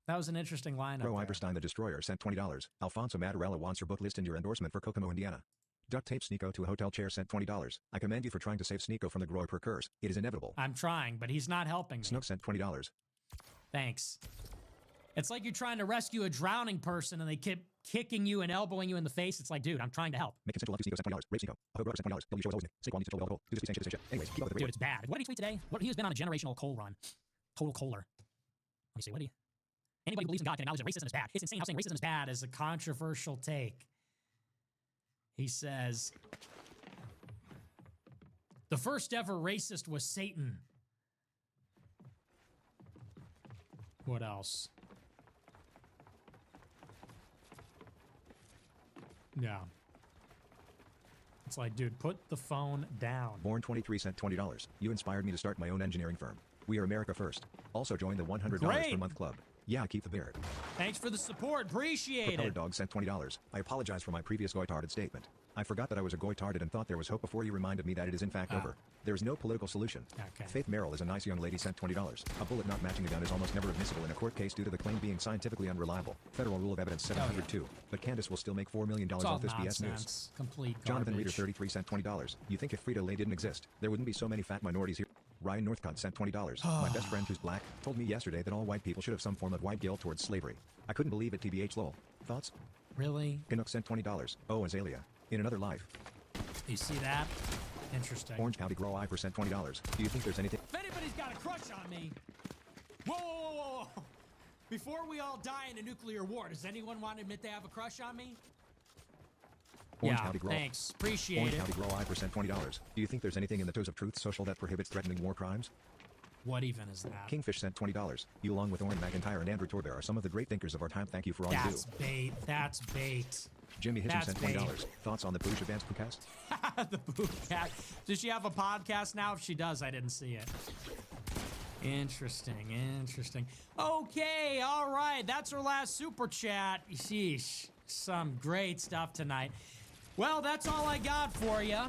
That was an interesting lineup. Bro there. Iberstein the Destroyer sent $20. Alfonso Mattarella wants your book list and your endorsement for Kokomo, Indiana. Duct tape Sneeko to a hotel chair sent $20. I commend you for trying to save Sneeko from the Groiper curse. It is inevitable. I'm trying, but he's not helping me. Snook sent $20. Thanks. It's like you're trying to rescue a drowning person and they keep kicking you and elbowing you in the face. It's like, dude, I'm trying to help. Make Central love to Sneeko sent $20. Rape Sneeko. A Groiper sent $20. W show is always Nick. Saquon needs to control alcohol. Do this, be saying shit. Anyways, keep up with the Dude, it's bad. What did he tweet today? He has been on a generational coal run. Total coaler. Let me see. What do you? Anybody who believes in God can acknowledge that racism is bad. It's insane how saying racism is bad is a controversial take. He says, the first ever racist was Satan. What else? Yeah. It's like, dude, put the phone down. Born 23 sent $20. You inspired me to start my own engineering firm. We are America first. Also join the $100 Great. per month club. Yeah, keep the beard. Thanks for the support. Appreciate Propeller it. Dog sent $20. I apologize for my previous goitarded statement. I forgot that I was a goitarded and thought there was hope before you reminded me that it is in fact over. There is no political solution. Okay. Faith Merrill is a nice young lady sent $20. A bullet not matching a gun is almost never admissible in a court case due to the claim being scientifically unreliable. Federal Rule of Evidence 702. But Candace will still make $4 million It's all off this BS news. nonsense. Complete garbage. Jonathan Reader 33 sent $20. You think if Frito-Lay didn't exist, there wouldn't be so many fat minorities here? Ryan Northcott sent $20. My best friend who's black told me yesterday that all white people should have some form of white guilt towards slavery. I couldn't believe it, TBH lol. Thoughts? Really? Canuck sent $20. Oh, Azalea. In another life. You see that? Interesting. Orange County Grow I sent $20. Do you think there's anything? If anybody's got a crush on me, whoa, whoa, whoa, whoa, whoa. Before we all die in a nuclear war, does anyone want to admit they have a crush on me? Orange Yeah, County Grow. thanks. Appreciate Orange it. County Grow I sent $20. Do you think there's anything in the Toes of Truth social that prohibits threatening war crimes? What even is that? Kingfish sent $20. You along with Orrin McIntyre and Andrew Torbear are some of the great thinkers of our time. Thank you for all you do. That's bait. That's bait. Jimmy Hitchens That's sent bait. $20. Thoughts on the Boosh Advanced podcast? The Boot Cat. Does she have a podcast now? If she does, I didn't see it. Interesting, interesting. Okay, all right. That's our last super chat. Sheesh. Some great stuff tonight. Well, that's all I got for you.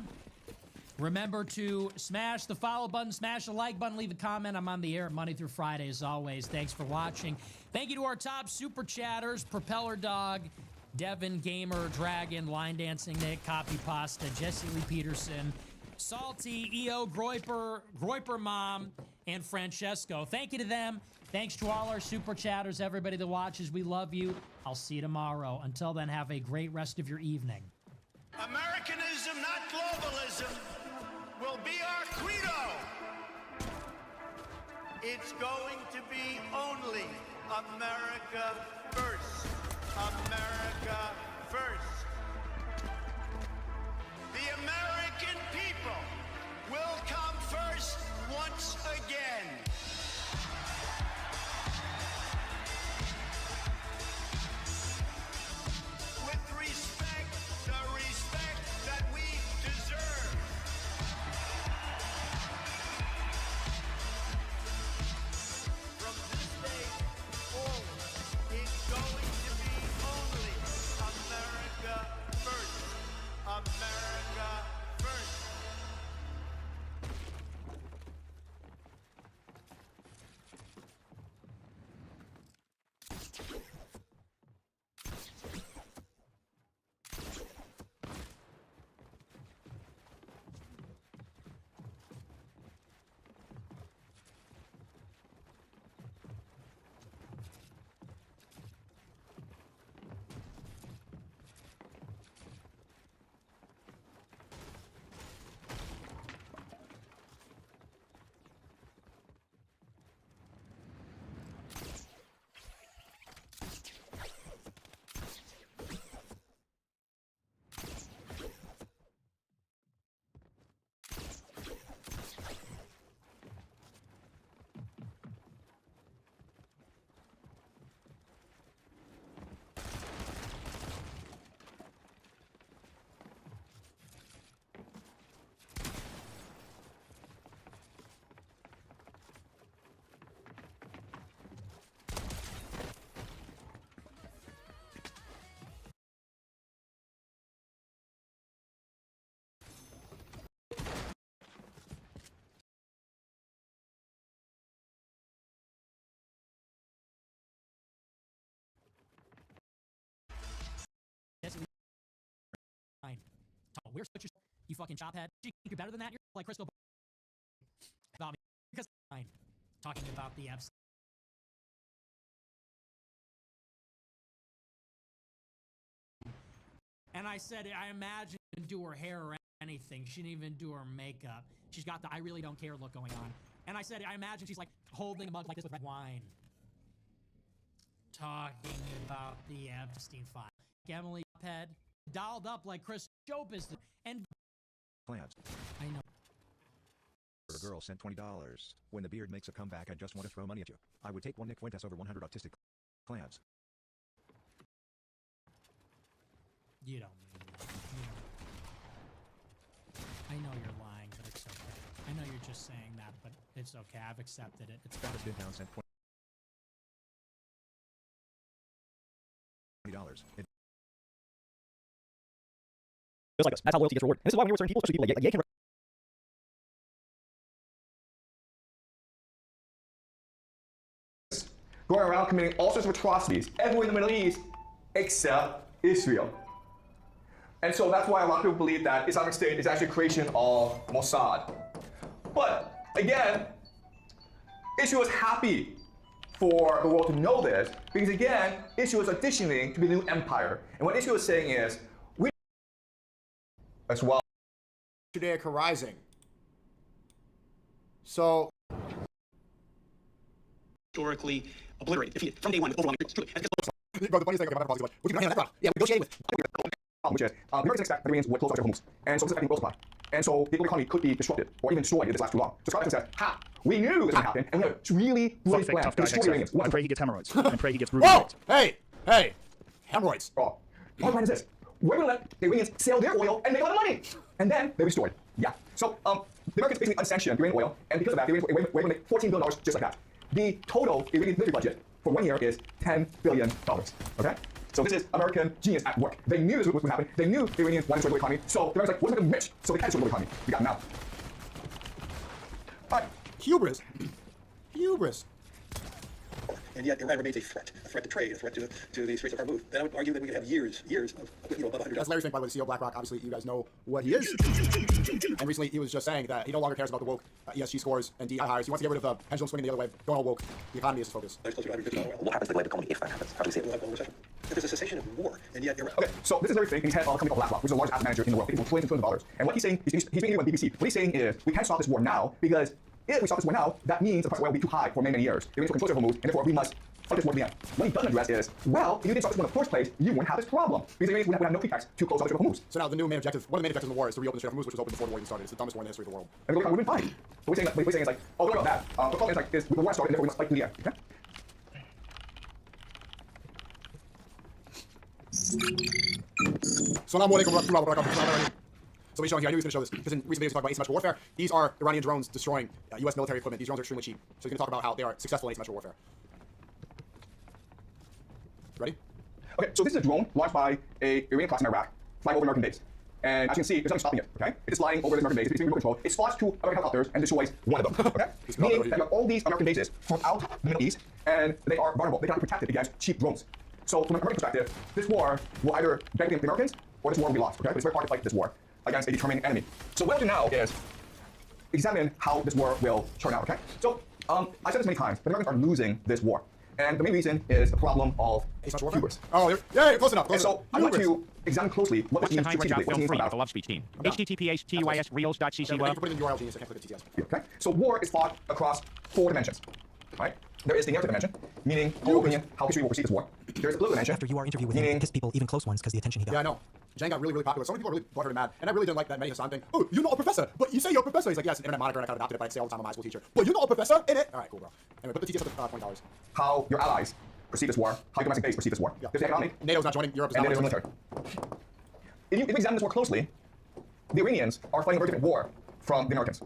Remember to smash the follow button, smash the like button, leave a comment. I'm on the air Monday through Friday as always. Thanks for watching. Thank you to our top super chatters, Propeller Dog, Devin Gamer, Dragon, Line Dancing Nick, Copy Pasta, Jesse Lee Peterson, Salty, EO, Groiper Mom, and Francesco. Thank you to them. Thanks to all our super chatters, everybody that watches. We love you. I'll see you tomorrow. Until then, have a great rest of your evening. Americanism, not globalism, will be our credo. It's going to be only America first. America first. The American people will come first once again. With respect, the respect that we deserve. From this day forward, it's going to be only America first. America first. Fine. We're switchers. You fucking chophead. You think you're better than that? You're like Crystal. About me. Because fine. Talking about the Epstein. And I said, I imagine she didn't do her hair or anything. She didn't even do her makeup. She's got the I really don't care look going on. And I said, I imagine she's like holding a mug like this with red wine. Talking about the Epstein file. Emily Head dolled up like Chris show business. And Clams. I know. A girl sent $20. When the beard makes a comeback, I just want to throw money at you. I would take one Nick Fuentes over 100 autistic clams. You don't mean that. You don't. I know you're lying, but it's okay. I know you're just saying that, but it's okay. I've accepted it. It's fine. Travis Bintown sent $20. Just like this. That's how loyalty gets rewarded. And this is why when you're with certain people, especially people like Ye can going around committing all sorts of atrocities everywhere in the Middle East except Israel. And so that's why a lot of people believe that Islamic State is actually a creation of Mossad. But again, Israel is happy for the world to know this because again, Israel is auditioning to be the new empire. And what Israel is saying is, we as well. Judaica Rising. So historically obliterated, defeated from day one with overwhelming truly. Bro, the funniest thing about the policy was, what do you mean? Yeah, we negotiated with. Which is, the Americans expect that the Iranians would close off their Hormuz. And so this is affecting oil supply. And so the global economy could be disrupted or even destroyed if this lasts too long. So Scott says, ha, we knew this would happen, and we have a really brilliant plan to destroy the Iranians. I pray he gets hemorrhoids. I pray he gets Whoa! Hey! Hemorrhoids. Oh, our plan is this. We're going to let the Iranians sell their oil and make a lot of money. And then they'll be destroyed. Yeah. So the Americans basically unsanctioned Iranian oil, and because of that, the Iranians were able to make $14 billion just like that. The total Iranian military budget for 1 year is $10 billion. Okay? So this is American genius at work. They knew this was going to happen. They knew the Iranians wanted to destroy the economy. So the Americans like, we're going to rich. So they had to destroy the economy. We got them now. All right. Hubris. Hubris. And yet Iran remains a threat to trade, a threat to the Straits of Hormuz. Then I would argue that we could have years of above $100. That's Larry Fink, by the way, the CEO of BlackRock. Obviously, you guys know what he is. And recently, he was just saying that he no longer cares about the woke ESG scores and DEI hires. He wants to get rid of the pendulum swinging the other way. Going all woke. The economy is his focus. What happens to the global economy if that happens? How do we see it? We'll have a recession. that there's a cessation of war, and yet Okay, so this is very fake. He's head of a company called BlackRock, which is the largest asset manager in the world. It's $20 billion. And what he's saying, he's being interviewed on BBC. What he's saying is, we can't stop this war now, because if we stop this war now, that means the price of oil will be too high for many, many years. It means we'll control Hormuz, and therefore we must fight this war to the end. What he doesn't address is, well, if you didn't start this war in the first place, you wouldn't have this problem. Because the Iranians would have no pretext to close out the Hormuz. So now the new main objective, one of the main objectives in the war is to reopen the Strait of Hormuz, which was open before the war even started. It's the dumbest war in the history of the world. And we've been fine. What we're saying is like, oh, don't worry about that. The problem is like, the war started, and therefore we must fight to the end. Okay? Assalamu alaikum wa rahmatullahi wa barakatuh. So he's showing here, I knew he was going to show this, because in recent videos he's talking about asymmetrical warfare. These are Iranian drones destroying US military equipment. These drones are extremely cheap. So he's going to talk about how they are successful in asymmetrical warfare. Ready? Okay, so this is a drone launched by a Iranian class in Iraq, flying over American base. And as you can see, there's nothing stopping it, okay? It is flying over the American base, it's being remote control. It spots 2 American helicopters and destroys one of them, okay? Meaning that you have all these American bases throughout the Middle East, and they are vulnerable. They cannot be protected against cheap drones. So from an American perspective, this war will either benefit the Americans, or this war will be lost, okay? But it's very hard to fight this war against a determined enemy. So what I'll do now is examine how this war will turn out, okay? So I've said this many times, but the Americans are losing this war. And the main reason is the problem of hubris. Oh, yeah, close enough. And so I want to examine closely what this means strategically, what it means about the Love Speech team. https reels.cc. Thank you for putting in the URL, genius. I can't click the TTS. Okay, so war is fought across 4 dimensions, right? There is the narrative dimension, meaning our opinion, how history will perceive this war. There's the political dimension. After you are interviewed with him, pissed people, even close ones, because the attention he got. Yeah, I know. Jang got really, really popular. So many people are really butthurt and mad. And I really didn't like that Mehdi Hassan thing. Oh, you're not a professor, but you say you're a professor. He's like, yeah, it's an internet moniker, and I kind of adopted it, but I say all the time I'm a high school teacher. But you're not a professor, innit? All right, cool, bro. Anyway, put the TTS up to $20. How your allies perceive this war, how your domestic base perceive this war. Yeah. There's the economic. NATO's not joining. Europe is not joining. military. If you examine this war closely, the Iranians are fighting a very different war from the Americans.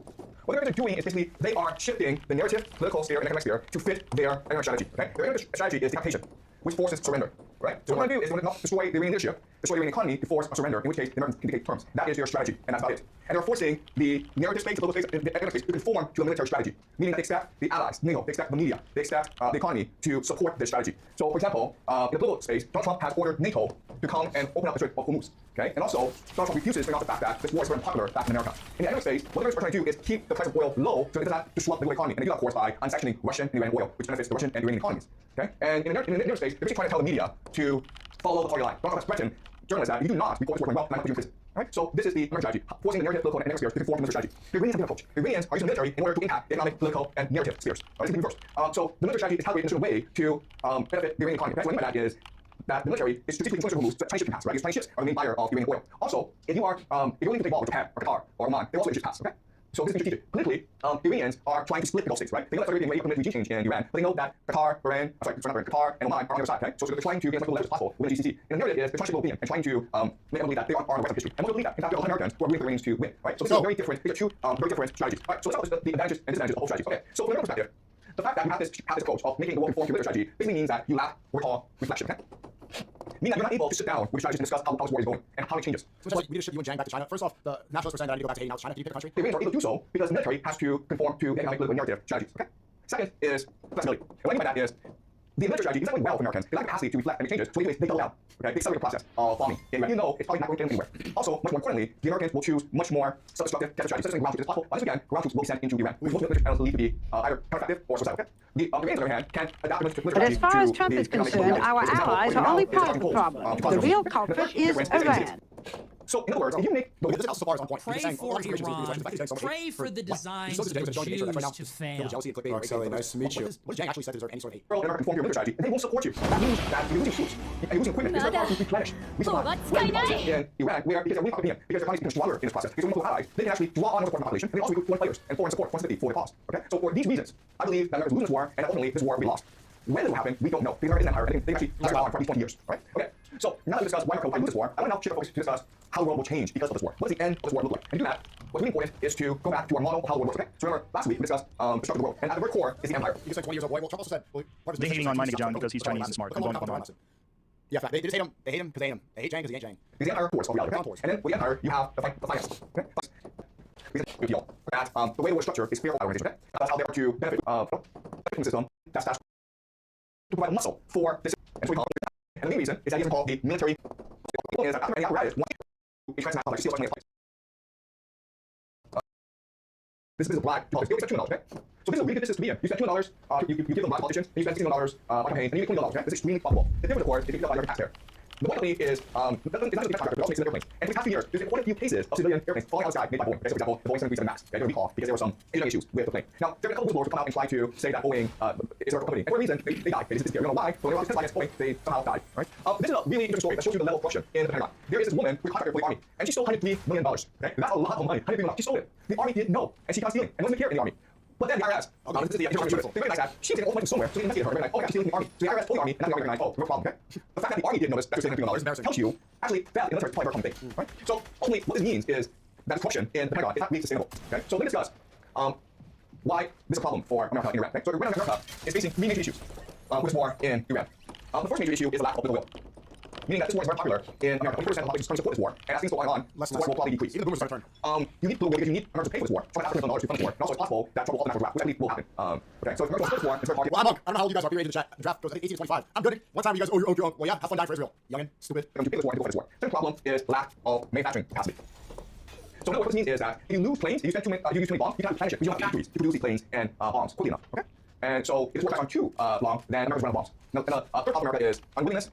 What the Americans are doing is basically they are shifting the narrative, political sphere, and economic sphere to fit their economic strategy. Okay? Their economic strategy is decapitation, which forces surrender. Right? So what they want to do is they want to not destroy the Iranian leadership, destroy the Iranian economy to force a surrender, in which case the Americans can dictate terms. That is their strategy, and that's about it. And they're forcing the narrative space, the political space, the economic space to conform to a military strategy, meaning that they expect the allies, NATO, they expect the media, they expect the economy to support this strategy. So, for example, in the political space, Donald Trump has ordered NATO to come and open up the Strait of Hormuz. Okay? And also, Donald Trump refuses to bring out the fact that this war is very unpopular back in America. In the economic space, what the Americans are trying to do is keep the price of oil low so it does not disrupt the global economy. And they do that, of course, by unsanctioning Russian and Iranian oil, which benefits the Russian and Iranian economies. Okay? And in the economic space, they're basically trying to tell the media to follow the party line. Donald Trump has threatened journalists that if you do not report this working well, then I'm going to do this. Right? So this is the American strategy, forcing the narrative, political, and economic spheres to conform to the strategy. The Iranians have a different approach. The Iranians are using the military in order to impact the economic, political, and narrative spheres. This is reversed. So the military strategy is calibrated in a certain way to benefit the Iranian economy. That's what I mean by that is that the military is strategically influencing Hormuz to Chinese shipping paths, right? Because Chinese ships are the main buyer of Iranian oil. Also, if you're willing to take involved with Japan or Qatar or Oman, they also issue paths, okay? So this is strategic. Politically, the Iranians are trying to split the Gulf states, right? They know that Saudi Arabia may implement regime change in Iran, but they know that Qatar, Qatar and Oman are on the other side, okay? So they're trying to get as much leverage as possible within GCC. And the narrative is they're trying to shape opinion and trying to make them believe that they are on the right side of history. And most believe that. In fact, there are Americans who are willing for the Iranians to win, right? So this is very different. These are two very different strategies. Right? So let's start with the advantages and disadvantages of both strategies. Okay. So from the American perspective, the fact that you have this approach of making the war conform to military strategy basically means that you lack what we call reflection, okay? Meaning that you're not able to sit down with strategists and discuss how this war is going and how it changes. So it's like we just ship you and Jang back to China. First off, the nationalists were saying that I need to go back to hating out China. Can you pick a country? The Iranians are able to do so because the military has to conform to the economic, political, narrative strategies. Okay. Second is flexibility. And what I mean by that is the military strategy is not going well for Americans. They lack capacity to reflect and make changes. So anyways, they double down. Okay. They accelerate the process of bombing. And you know it's probably not going to end anywhere. Also, much more importantly, the Americans will choose much more self-destructive strategies, such as ground troops as possible. Once again, ground troops will be sent into Iran. Most military battles believe to be either countereffective or suicidal. Okay. The Iranians, on the other hand, can adapt the military strategy. But as far as Trump is concerned, our allies are only part of the problem. The real culprit is Iran. So, in other words, if you make this house so far is on point. Pray for Iran. Pray for the designs of the Jews to fail. Nice to meet you. What Jang actually said deserve any sort of hate. And conform your military strategy, and they won't support you. That means that you're losing troops, and you're losing equipment. It's very hard to replenish. We supply. In Iran, we are because we have opinion, because the economy is stronger in this process. Because we're local allies, they can actually draw on the population, and they also recruit foreign players and foreign support, foreign sympathy for the cause. Okay, so for these reasons, I believe that Americans will lose this war, and ultimately this war will be lost. When it will happen, we don't know. Because America is an empire. I think they actually lasted on for at least 20 years, right? Okay. So now that we discussed why America will lose this war, I want to now shift the focus to discuss how the world will change because of this war. What does the end of this war look like? And to do that, what's really important is to go back to our model of how the world works. Okay. So remember, last week we discussed the structure of the world, and at the very core is the empire. You said 20 years of war. Well, Trump also said, well, part of They hating on my nigga John because he's Chinese and smart. Yeah, fact. They just hate him. They hate him because they hate him. They hate Jang because he ain't Jang. Because the empire force of reality. Okay? And then with the empire, you have the finance. Okay. We feel that the way the world structure is fair organization. Okay. That's how they are to benefit the system. That's to provide muscle for this. And so we call it. And the main reason is that it's called the military. Is that after any apparatus, once you transnational like steel, This is a black politics. You spend $200, okay? So this is a really good business to be in. You spend $200, you give them black politicians, and you spend $16 on campaign, and you make $20, okay? This is extremely profitable. The difference, of course, is if you apply your taxpayer. The point of the is, it's not just the tax but it also makes airplanes. And for the past few years, there's been quite a few cases of civilian airplanes falling out of the sky made by Boeing. Okay, so for example, the Boeing 737 MAX, okay, they were recalled because there were some engineering issues with the plane. Now, there have been a couple whistleblowers who come out and try to say that Boeing is a company. And for a reason, they died. They disappeared. We don't know why, but when they were testifying against Boeing, they somehow died. Right? This is a really interesting story that shows you the level of corruption in the Pentagon. There is this woman who's a contractor for the Army, and she stole $103 million. Okay? That's a lot of money. $103 million. She stole it. The Army didn't know, and she got stealing, and wasn't here in the Army. But then the IRS, this is the they recognized that she was taking all the money from somewhere, so they investigated her. They're like, oh, yeah, she's stealing the Army. So the IRS told the Army, and now the Army recognized, oh, no problem, okay? The fact that the Army didn't notice that she was taking $103 million tells you, actually, that in the military is probably a very common thing, right? So ultimately, what this means is that corruption in the Pentagon is not really sustainable, okay? So let me discuss why this is a problem for America in Iran. Okay? So right now, America is facing three major issues with this war in Iran. The first major issue is the lack of political will. Meaning that this war is very popular in America. 40% of the population is trying to support this war, and as things go on, the war will probably decrease. Even the boomers are trying to turn. You need political will because you need America to pay for this war. So $500 billion to fund this war. And also it's possible that trouble will ultimately draft, which I believe will happen. Okay, so if America supports this war, it's very hard. Well, I'm on. I don't know how old you guys are. Be ready to chat. The draft goes, I think, 18 to 25. I'm good. One time you guys, well, yeah, have fun dying for Israel. Youngin, stupid. They're going to pay this war and go fight this war. Second problem is lack of manufacturing capacity. So what this means is that if you lose planes, if you use too many bombs, you can't replenish it because you don't have factories to produce these planes and bombs quickly enough. Okay? And so if this war goes on too long, then America's running out of bombs. Now, third problem America is unwillingness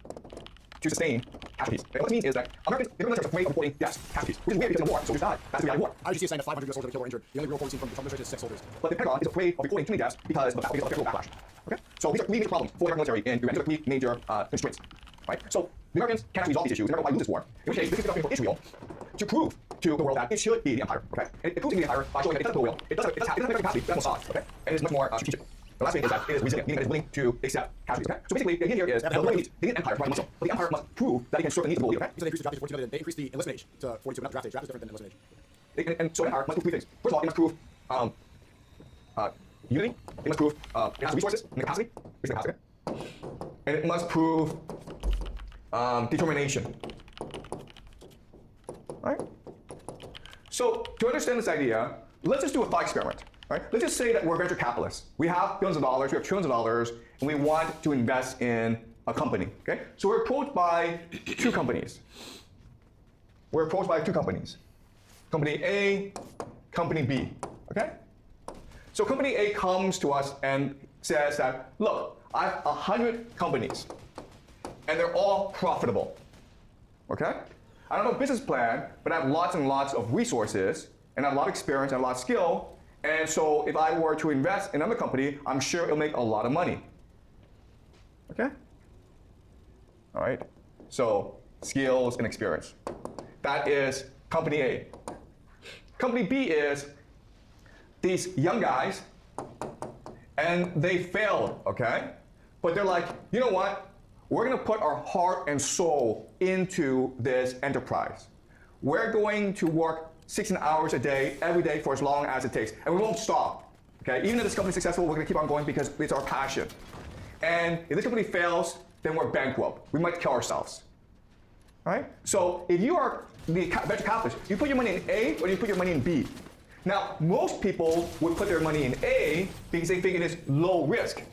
to sustain casualties. Okay, what this means is that Americans, the military is afraid of reporting deaths, casualties, which is weird because in a war, soldiers die. That's the reality of war. I usually see a saying that 500 US soldiers are killed or injured. The only real report we've seen from the Trump administration is 6 soldiers. But the Pentagon is afraid of reporting too many deaths because of federal backlash. Okay? So these are three major problems for the military in Iran. These are three major constraints. Right? So the Americans cannot resolve these issues. America will lose this war. In which case, this is the for Israel to prove to the world that it should be the empire. Okay? And it proves to be the empire by showing that it does have will. It doesn't have the capacity to Mossad. Okay? And it's much more strategic. The last thing is that it is resilient, meaning that it is willing to accept casualties. Okay? So basically, the idea here is that they need an empire to provide muscle, but the empire must prove that it can serve the needs of the world. Okay? So they increased the draft age to 42 million. They increased the enlistment age to 42, not draft age. Draft is different than enlistment age. And so an empire must prove three things. First of all, it must prove unity. It must prove it has resources and capacity. And it must prove determination. Right? So to understand this idea, let's just do a thought experiment. Right? Let's just say that we're venture capitalists. We have billions of dollars, we have trillions of dollars, and we want to invest in a company. Okay? So we're approached by two companies. Company A, Company B. Okay? So Company A comes to us and says that, look, I have 100 companies, and they're all profitable. Okay? I don't have a business plan, but I have lots and lots of resources, and I have a lot of experience and a lot of skill. And so if I were to invest in another company, I'm sure it'll make a lot of money. Okay? All right? So skills and experience. That is Company A. Company B is these young guys, and they failed, okay? But they're like, you know what? We're going to put our heart and soul into this enterprise. We're going to work 16 hours a day, every day, for as long as it takes. And we won't stop. Okay? Even if this company is successful, we're going to keep on going because it's our passion. And if this company fails, then we're bankrupt. We might kill ourselves. All right? So if you are the venture capitalist, you put your money in A or you put your money in B. Now, most people would put their money in A because they think it is low risk.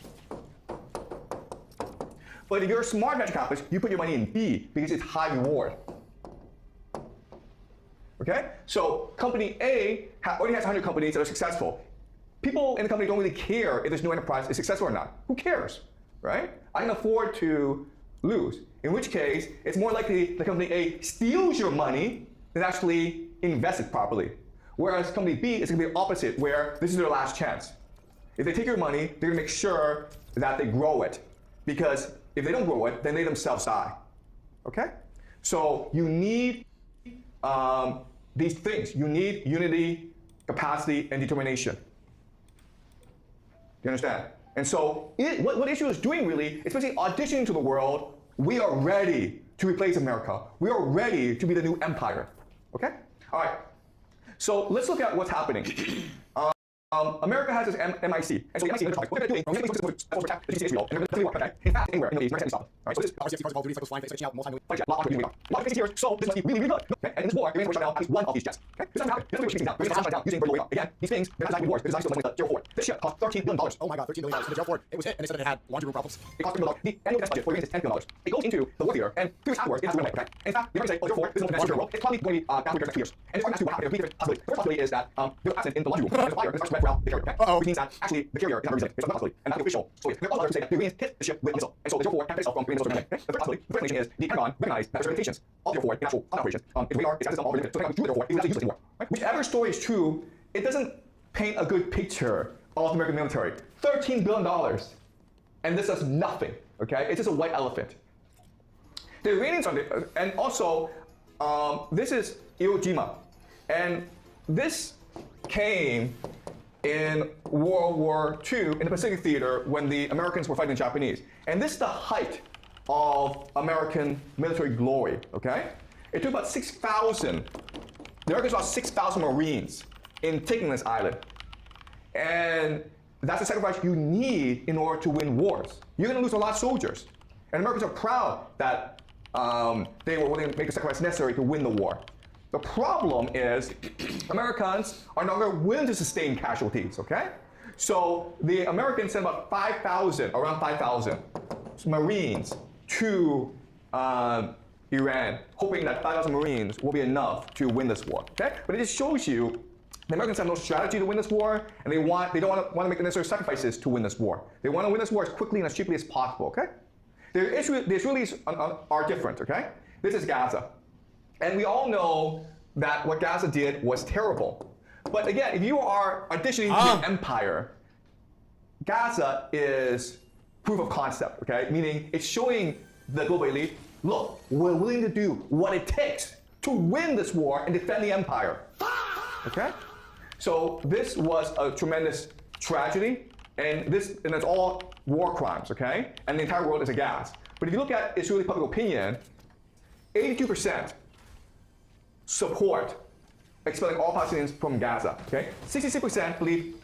But if you're a smart venture capitalist, you put your money in B because it's high reward. Okay? So Company A already has 100 companies that are successful. People in the company don't really care if this new enterprise is successful or not. Who cares? Right? I can afford to lose. In which case, it's more likely the Company A steals your money than actually invests it properly. Whereas Company B is going to be the opposite, where this is their last chance. If they take your money, they're going to make sure that they grow it. Because if they don't grow it, then they themselves die. Okay? So you need these things. You need unity, capacity, and determination. Do you understand? And so what issue is doing really, it's basically auditioning to the world. We are ready to replace America. We are ready to be the new empire. Okay? All right. So let's look at what's happening. America has this MIC, and so the MIC is what they're doing. We're going to attack the GCC and they're going to war. Okay, in fact, anywhere in the East, America stop. All right, so this RCXD Call of Duty cycles flying, switching out multi-million. lot of things here. So this must be really, really good. Okay, and in this war, you're going to shut down at least one of these jets. Okay, this doesn't happen. This is shooting down. We're going to shut down using vertical radar. Again, these things they're not designed to wars. They're designed to money the 04. This ship cost $13 billion. Oh my God, $13 billion. The Gerald Ford, it was hit, and they said it had laundry room problems. It cost $1 billion. The annual test budget for Iran is $10 billion. It goes into the war theater, and 3 years afterwards, it has to run away. Okay, and in fact, you're going to say, oh, therefore, this is the most advanced world. It's probably going to be down to the next 2 years. And it's going to happen. There are 3 different possibilities. The first possibility is that they're absent in the laundry room, and the fire is spread throughout the carrier. Okay, which means that actually the carrier is not resilient. It's not possibility, and that's the official story. There are also others who say that the Iranians hit the ship with a missile, and so the 04 can take itself from Iranian missiles. Okay, the third possibility, the third explanation is the Pentagon recognized that the limitations of the 04 in actual operations. Its radar, its system, all limited. So the Pentagon drew the 04 is actually useless anymore. Right? Whichever story is true, it doesn't paint a good picture of the American military. $13 billion, and this does nothing. Okay, it's just a white elephant. The Iranians are, and also, this is Iwo Jima, and this came in World War II in the Pacific Theater when the Americans were fighting the Japanese. And this is the height of American military glory, okay? It took about 6,000, the Americans lost 6,000 Marines in taking this island. And that's the sacrifice you need in order to win wars. You're gonna lose a lot of soldiers. And Americans are proud that they were willing to make the sacrifice necessary to win the war. The problem is Americans are no longer willing to sustain casualties, okay? So the Americans sent about 5,000, around 5,000 Marines to Iran, hoping that 5,000 Marines will be enough to win this war, okay? But it just shows you the Americans have no strategy to win this war, and they don't want to make the necessary sacrifices to win this war. They want to win this war as quickly and as cheaply as possible, okay? The Israelis are different, okay? This is Gaza. And we all know that what Gaza did was terrible. But again, if you are auditioning to an empire, Gaza is proof of concept, okay? Meaning it's showing the global elite, look, we're willing to do what it takes to win this war and defend the empire, okay? So this was a tremendous tragedy, and it's all war crimes, okay? And the entire world is aghast. But if you look at Israeli public opinion, 82% support expelling all Palestinians from Gaza, okay? 66% believe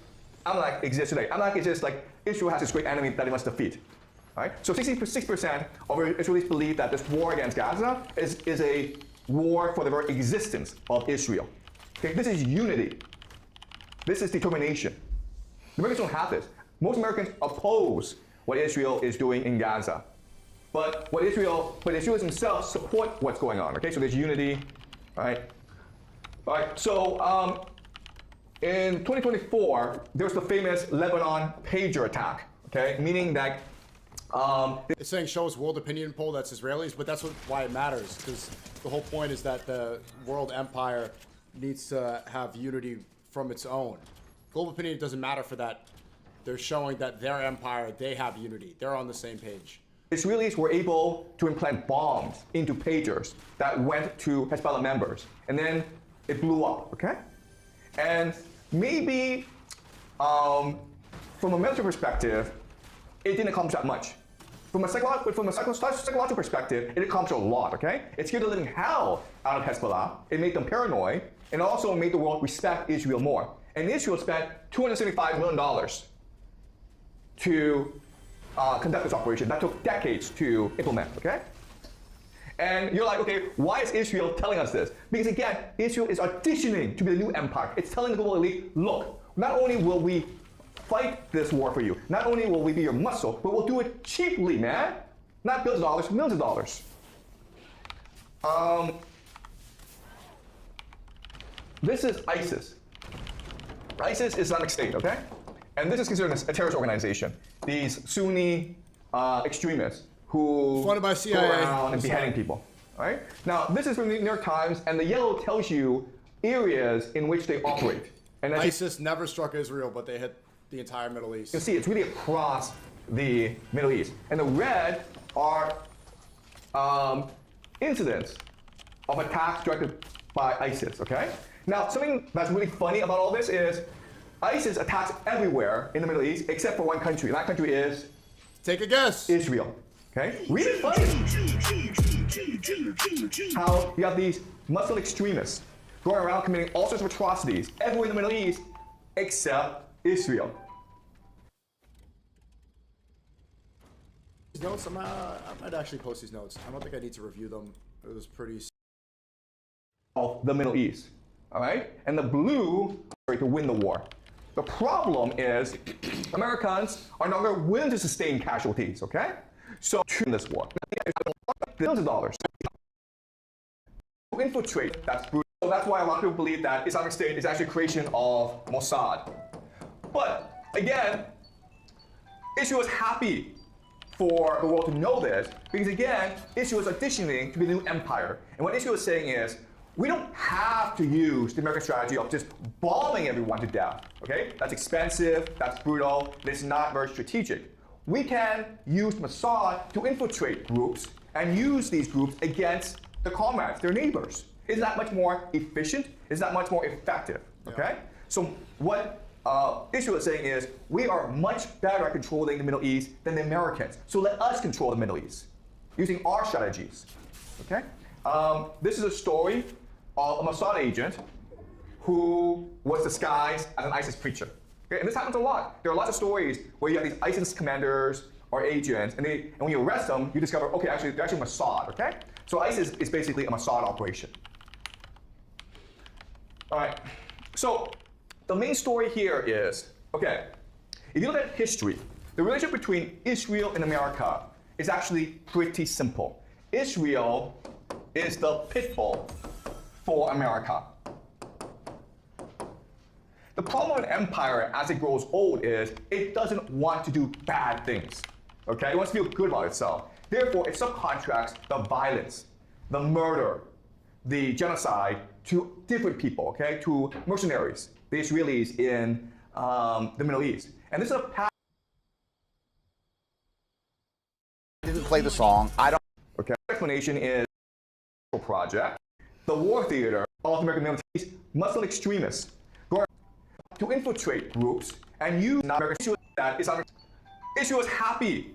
Amalek exists today. Amalek is just like Israel has this great enemy that it must defeat, right? So 66% of Israelis believe that this war against Gaza is a war for the very existence of Israel. Okay, this is unity. This is determination. The Americans don't have this. Most Americans oppose what Israel is doing in Gaza. But Israelis themselves support what's going on, okay? So there's unity, right? All right, so in 2024, there was the famous Lebanon pager attack, okay? Meaning that it's saying show us world opinion poll that's Israelis, but that's why it matters, because the whole point is that the world empire needs to have unity from its own. Global opinion doesn't matter for that. They're showing that their empire, they have unity. They're on the same page. Israelis were able to implant bombs into pagers that went to Hezbollah members, and then it blew up, okay? And maybe from a military perspective, it didn't accomplish that much. From a psychological perspective, it accomplished a lot, okay? It scared the living hell out of Hezbollah. It made them paranoid, and also made the world respect Israel more. And Israel spent $275 million to conduct this operation. That took decades to implement, okay? And you're like, okay, why is Israel telling us this? Because again, Israel is auditioning to be the new empire. It's telling the global elite, look, not only will we fight this war for you, not only will we be your muscle, but we'll do it cheaply, man. Not billions of dollars, millions of dollars. This is ISIS. ISIS is Islamic State, okay? And this is considered a terrorist organization. These Sunni extremists who funded by CIA. Go around and beheading people, right? Now, this is from the New York Times, and the yellow tells you areas in which they operate. And ISIS never struck Israel, but they hit the entire Middle East. You can see it's really across the Middle East. And the red are incidents of attacks directed by ISIS, okay? Now, something that's really funny about all this is ISIS attacks everywhere in the Middle East except for one country. And that country is? Take a guess. Israel. Okay? Really funny. How you have these Muslim extremists going around committing all sorts of atrocities everywhere in the Middle East except Israel. These notes, I might actually post these notes. I don't think I need to review them. It was pretty. Of the Middle East, all right? And the blue to win the war. The problem is Americans are no longer willing to sustain casualties, okay? So in this war, billions of dollars to infiltrate. That's brutal. So that's why a lot of people believe that Islamic State is actually a creation of Mossad. But again, Israel is happy for the world to know this because again, Israel is auditioning to be the new empire. And what Israel is saying is, we don't have to use the American strategy of just bombing everyone to death, okay? That's expensive, that's brutal, and it's not very strategic. We can use Mossad to infiltrate groups and use these groups against the comrades, their neighbors. Isn't that much more efficient? Is that much more effective, okay? So what Israel is saying is, we are much better at controlling the Middle East than the Americans. So let us control the Middle East using our strategies, okay? This is a story of a Mossad agent who was disguised as an ISIS preacher. Okay? And this happens a lot. There are lots of stories where you have these ISIS commanders or agents, and when you arrest them, you discover, okay, actually, they're actually Mossad, okay? So ISIS is basically a Mossad operation. All right, so the main story here is, okay, if you look at history, the relationship between Israel and America is actually pretty simple. Israel is the pit bull for America. The problem with an empire as it grows old is it doesn't want to do bad things. Okay? It wants to feel good about itself. Therefore, it subcontracts the violence, the murder, the genocide to different people, okay? To mercenaries, the Israelis in the Middle East. And this is a pattern. I didn't play the song. I don't. Okay. The explanation is project, the war theater of American militaries, Muslim extremists going to infiltrate groups and use American that Israel is happy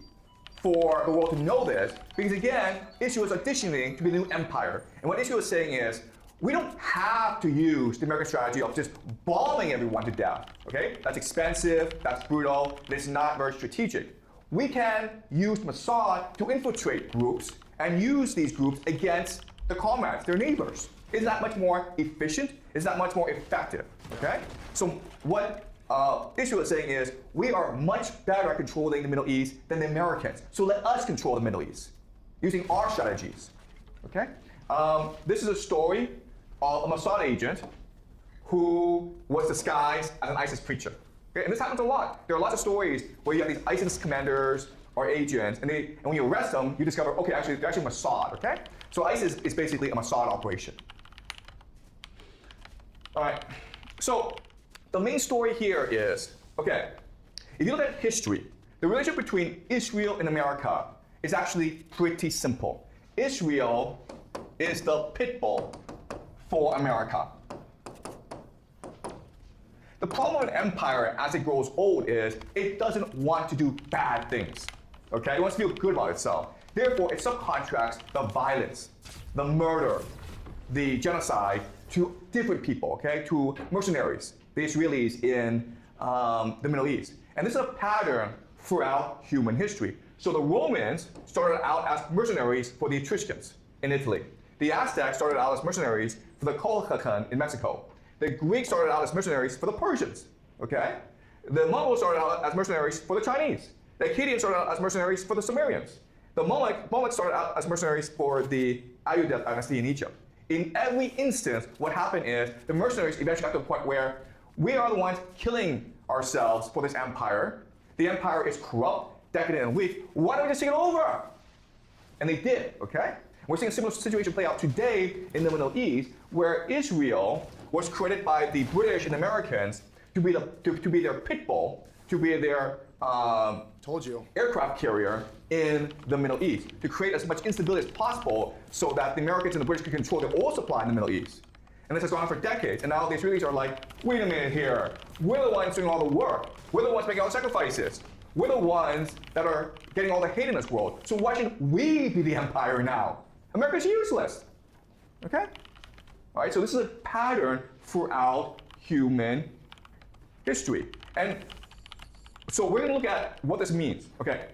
for the world to know this because again, Israel is auditioning to be the new empire. And what Israel is saying is, we don't have to use the American strategy of just bombing everyone to death, okay? That's expensive, that's brutal, and it's not very strategic. We can use Mossad to infiltrate groups and use these groups against the comrades, their neighbors. Isn't that much more efficient? Is that much more effective, okay? So what Israel is saying is, we are much better at controlling the Middle East than the Americans. So let us control the Middle East using our strategies, okay? This is a story of a Mossad agent who was disguised as an ISIS preacher. Okay? And this happens a lot. There are lots of stories where you have these ISIS commanders or agents, and when you arrest them, you discover, okay, actually, they're actually Mossad, okay? So ISIS is basically a Mossad operation. All right, so the main story here is, okay, if you look at history, the relationship between Israel and America is actually pretty simple. Israel is the pit bull for America. The problem with an empire as it grows old is it doesn't want to do bad things, okay? It wants to feel good about itself. Therefore, it subcontracts the violence, the murder, the genocide to different people, okay? To mercenaries, the Israelis in the Middle East. And this is a pattern throughout human history. So the Romans started out as mercenaries for the Etruscans in Italy. The Aztecs started out as mercenaries for the Colchican in Mexico. The Greeks started out as mercenaries for the Persians, okay? The Mongols started out as mercenaries for the Chinese. The Akkadians started out as mercenaries for the Sumerians. The Mamluks started out as mercenaries for the Ayyubid dynasty in Egypt. In every instance, what happened is the mercenaries eventually got to the point where we are the ones killing ourselves for this empire. The empire is corrupt, decadent, and weak. Why don't we just take it over? And they did, okay? We're seeing a similar situation play out today in the Middle East, where Israel was created by the British and Americans to be their pit bull, to be their aircraft carrier in the Middle East, to create as much instability as possible so that the Americans and the British could control the oil supply in the Middle East. And this has gone on for decades. And now the Israelis are like, wait a minute here. We're the ones doing all the work. We're the ones making all the sacrifices. We're the ones that are getting all the hate in this world. So why shouldn't we be the empire now? America's useless. Okay? All right, so this is a pattern throughout human history. And so we're going to look at what this means. Okay.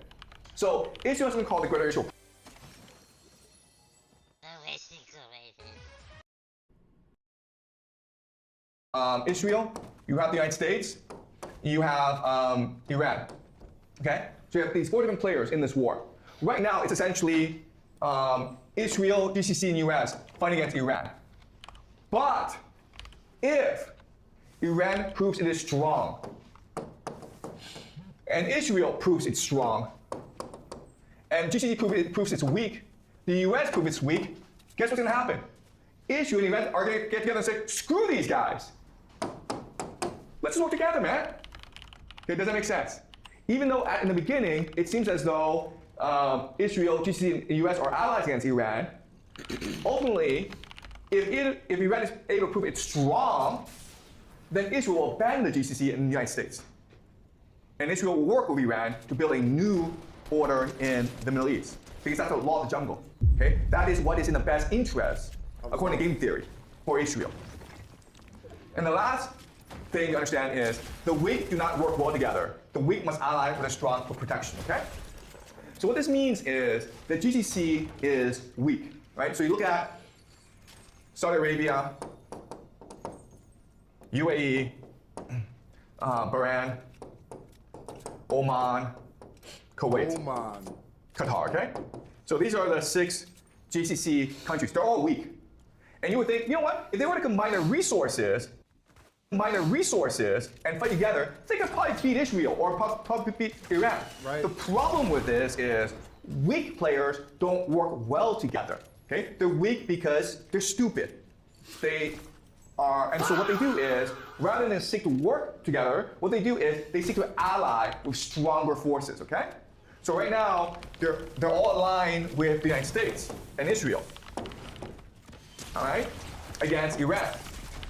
So Israel is something called the Greater Israel. Israel, you have the United States, you have Iran. Okay? So you have these 4 different players in this war. Right now, it's essentially Israel, GCC, and US fighting against Iran. But if Iran proves it is strong, and Israel proves it's strong, and GCC proves it's weak, the US proves it's weak, guess what's going to happen? Israel and Iran are going to get together and say, screw these guys. Let's just work together, man. Okay, does that make sense? Even though in the beginning, it seems as though Israel, GCC, and US are allies against Iran, ultimately, if Iran is able to prove it's strong, then Israel will abandon the GCC and the United States. And Israel will work with Iran to build a new order in the Middle East. Because that's the law of the jungle. Okay? That is what is in the best interest, according to game theory, for Israel. And the last thing to understand is the weak do not work well together. The weak must ally with the strong for protection. Okay? So what this means is that GCC is weak. Right? So you look at Saudi Arabia, UAE, Bahrain, Oman, Kuwait, Qatar, okay? So these are the 6 GCC countries. They're all weak. And you would think, you know what? If they were to combine their resources and fight together, they could probably beat Israel or probably beat Iran. Right. The problem with this is weak players don't work well together. Okay? They're weak because they're stupid. And so what they do is, rather than seek to work together, what they do is they seek to ally with stronger forces, okay? So right now, they're all aligned with the United States and Israel, all right, against Iran.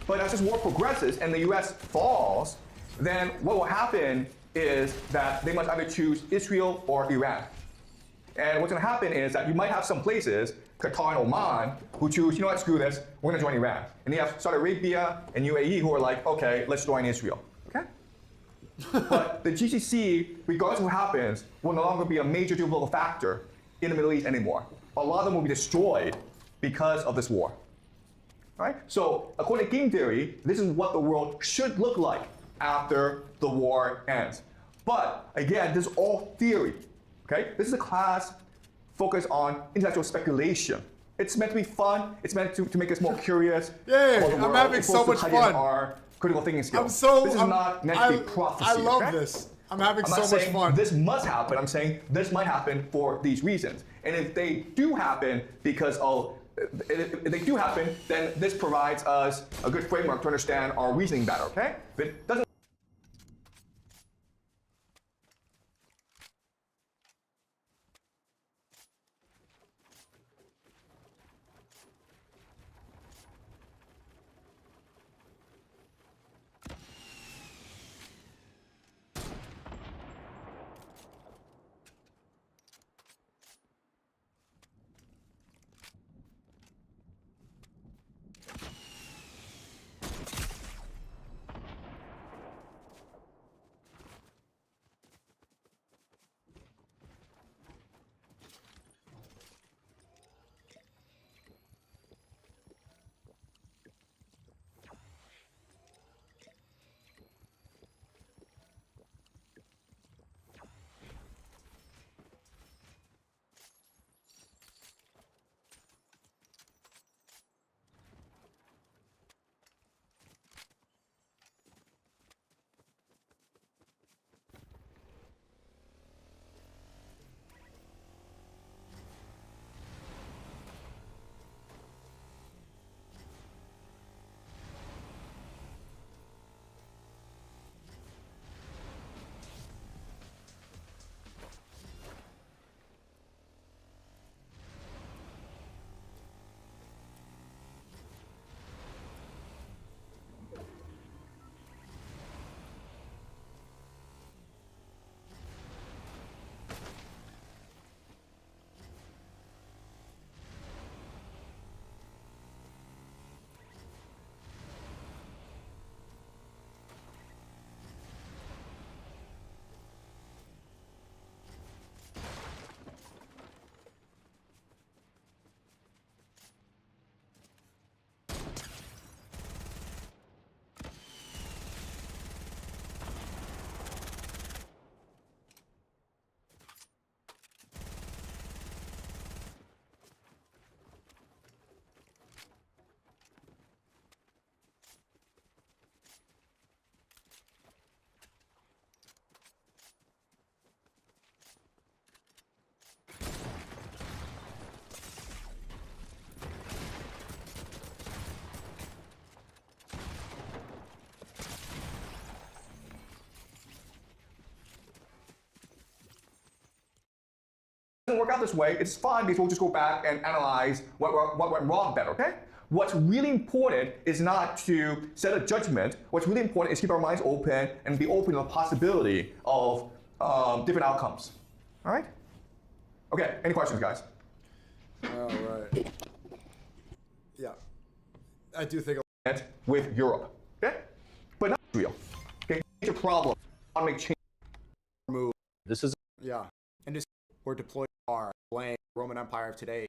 But as this war progresses and the US falls, then what will happen is that they must either choose Israel or Iran. And what's going to happen is that you might have some places, Qatar and Oman, who choose, you know what, screw this, we're going to join Iran. And you have Saudi Arabia and UAE who are like, okay, let's join Israel. Okay? But the GCC, regardless of what happens, will no longer be a major geopolitical factor in the Middle East anymore. A lot of them will be destroyed because of this war. All right? So according to game theory, this is what the world should look like after the war ends. But again, this is all theory. Okay? This is a class focused on intellectual speculation. It's meant to be fun. It's meant to make us more curious. Yeah, I'm having so much fun. Our critical thinking skills. This is not meant to be prophecy. I love this. I'm having so much fun. This must happen. I'm saying this might happen for these reasons. And if they do happen if they do happen, then this provides us a good framework to understand our reasoning better, okay? If it doesn't doesn't work out this way, it's fine because we'll just go back and analyze what went wrong better, okay? What's really important is not to set a judgment. What's really important is keep our minds open and be open to the possibility of different outcomes. All right? Okay, any questions, guys? All right. Yeah. I do think with Europe, okay? But not Israel. Okay, major problem. I want to make change. Move. This is yeah. And just we're deployed our blame Roman Empire of today.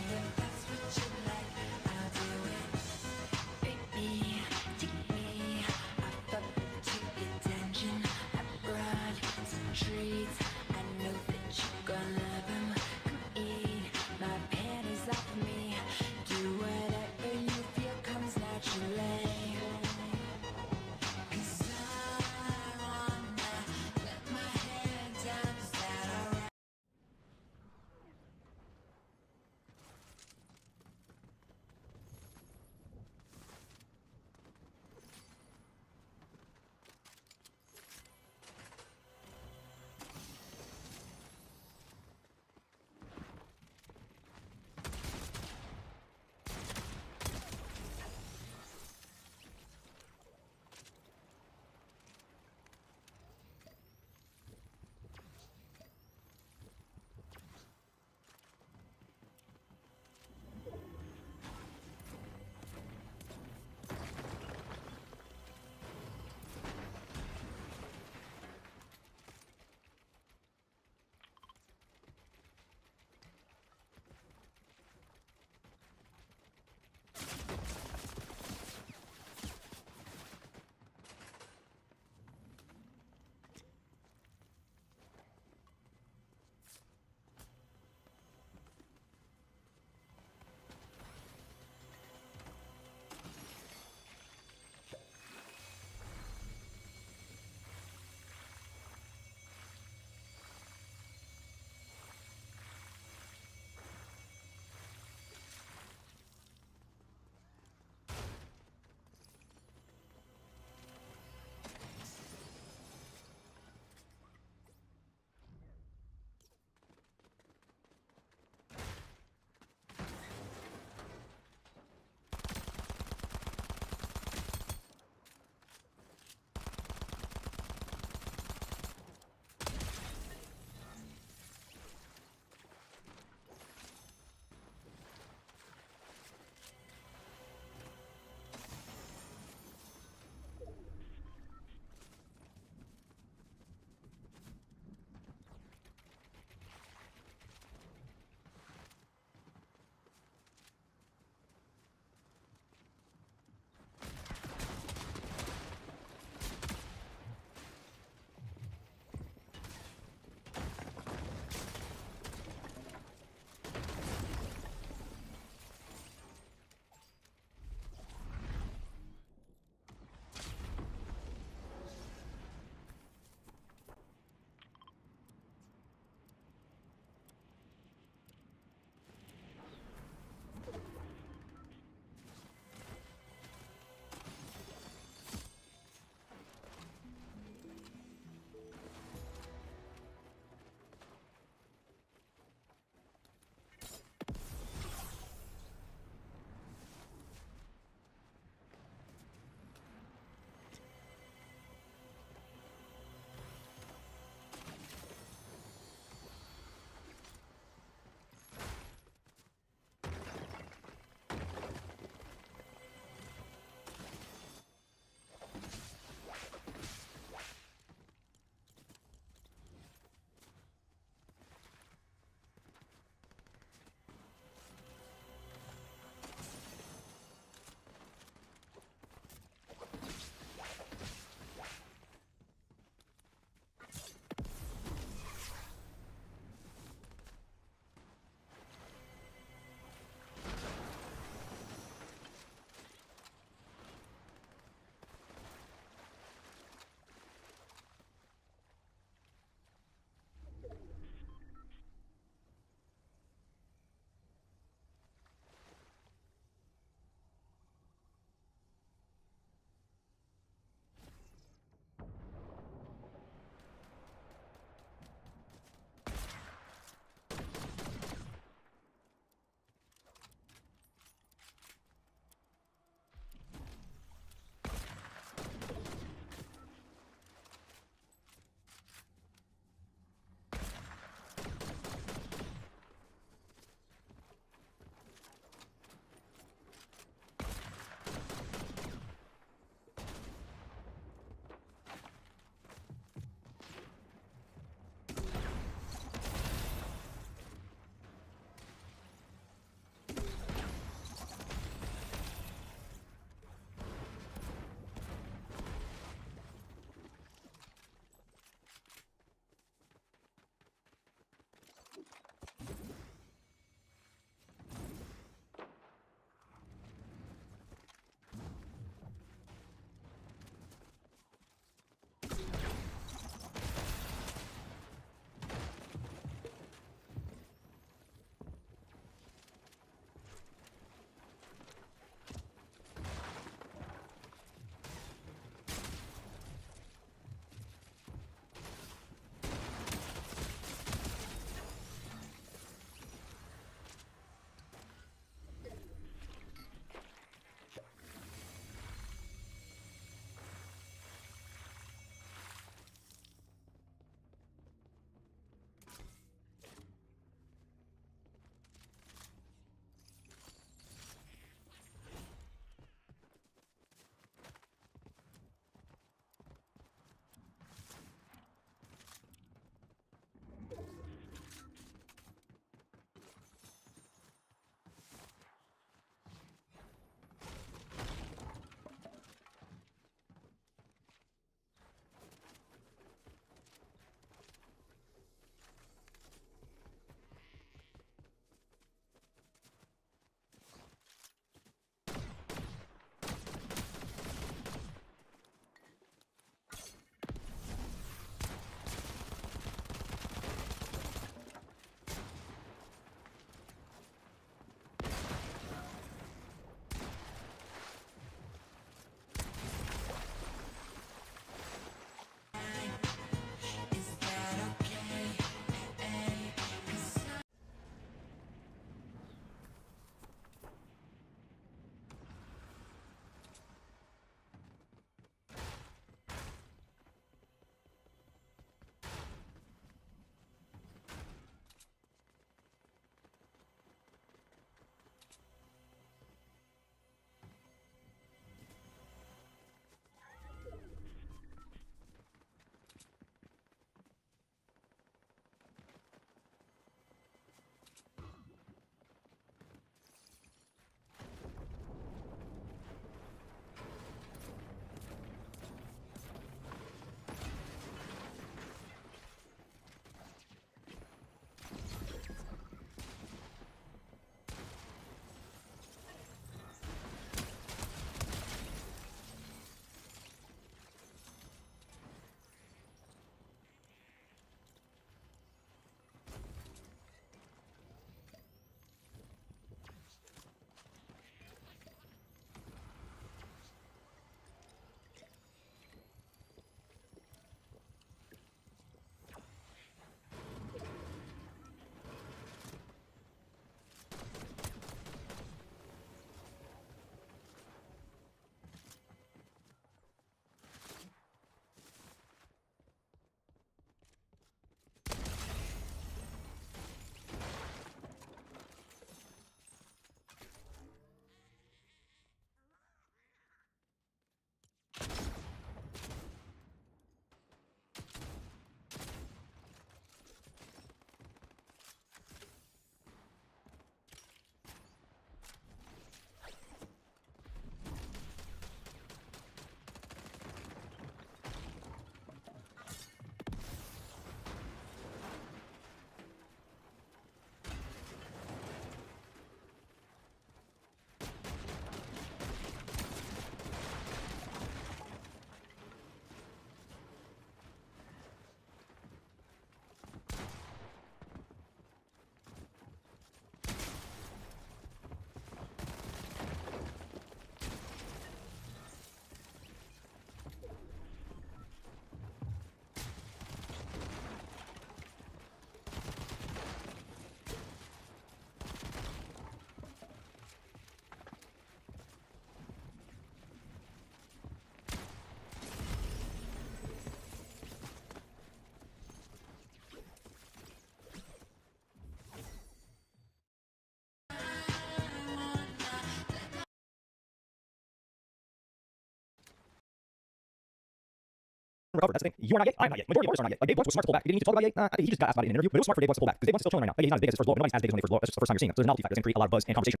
recovered. That's the thing. You are not gay. I'm not gay. Majority of artists are not gay. Like Dave once was smart to pull back. He didn't need to talk about gay. I think he just got asked about it in an interview. But it was smart for Dave once to pull back because Dave once is still chilling right now. Like, he's not as big as his first blow. Nobody's as big as when they first blow. That's just the first time you're seeing him. So there's a novelty factor. It's gonna create a lot of buzz and conversation.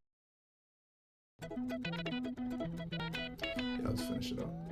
Yeah, let's finish it up.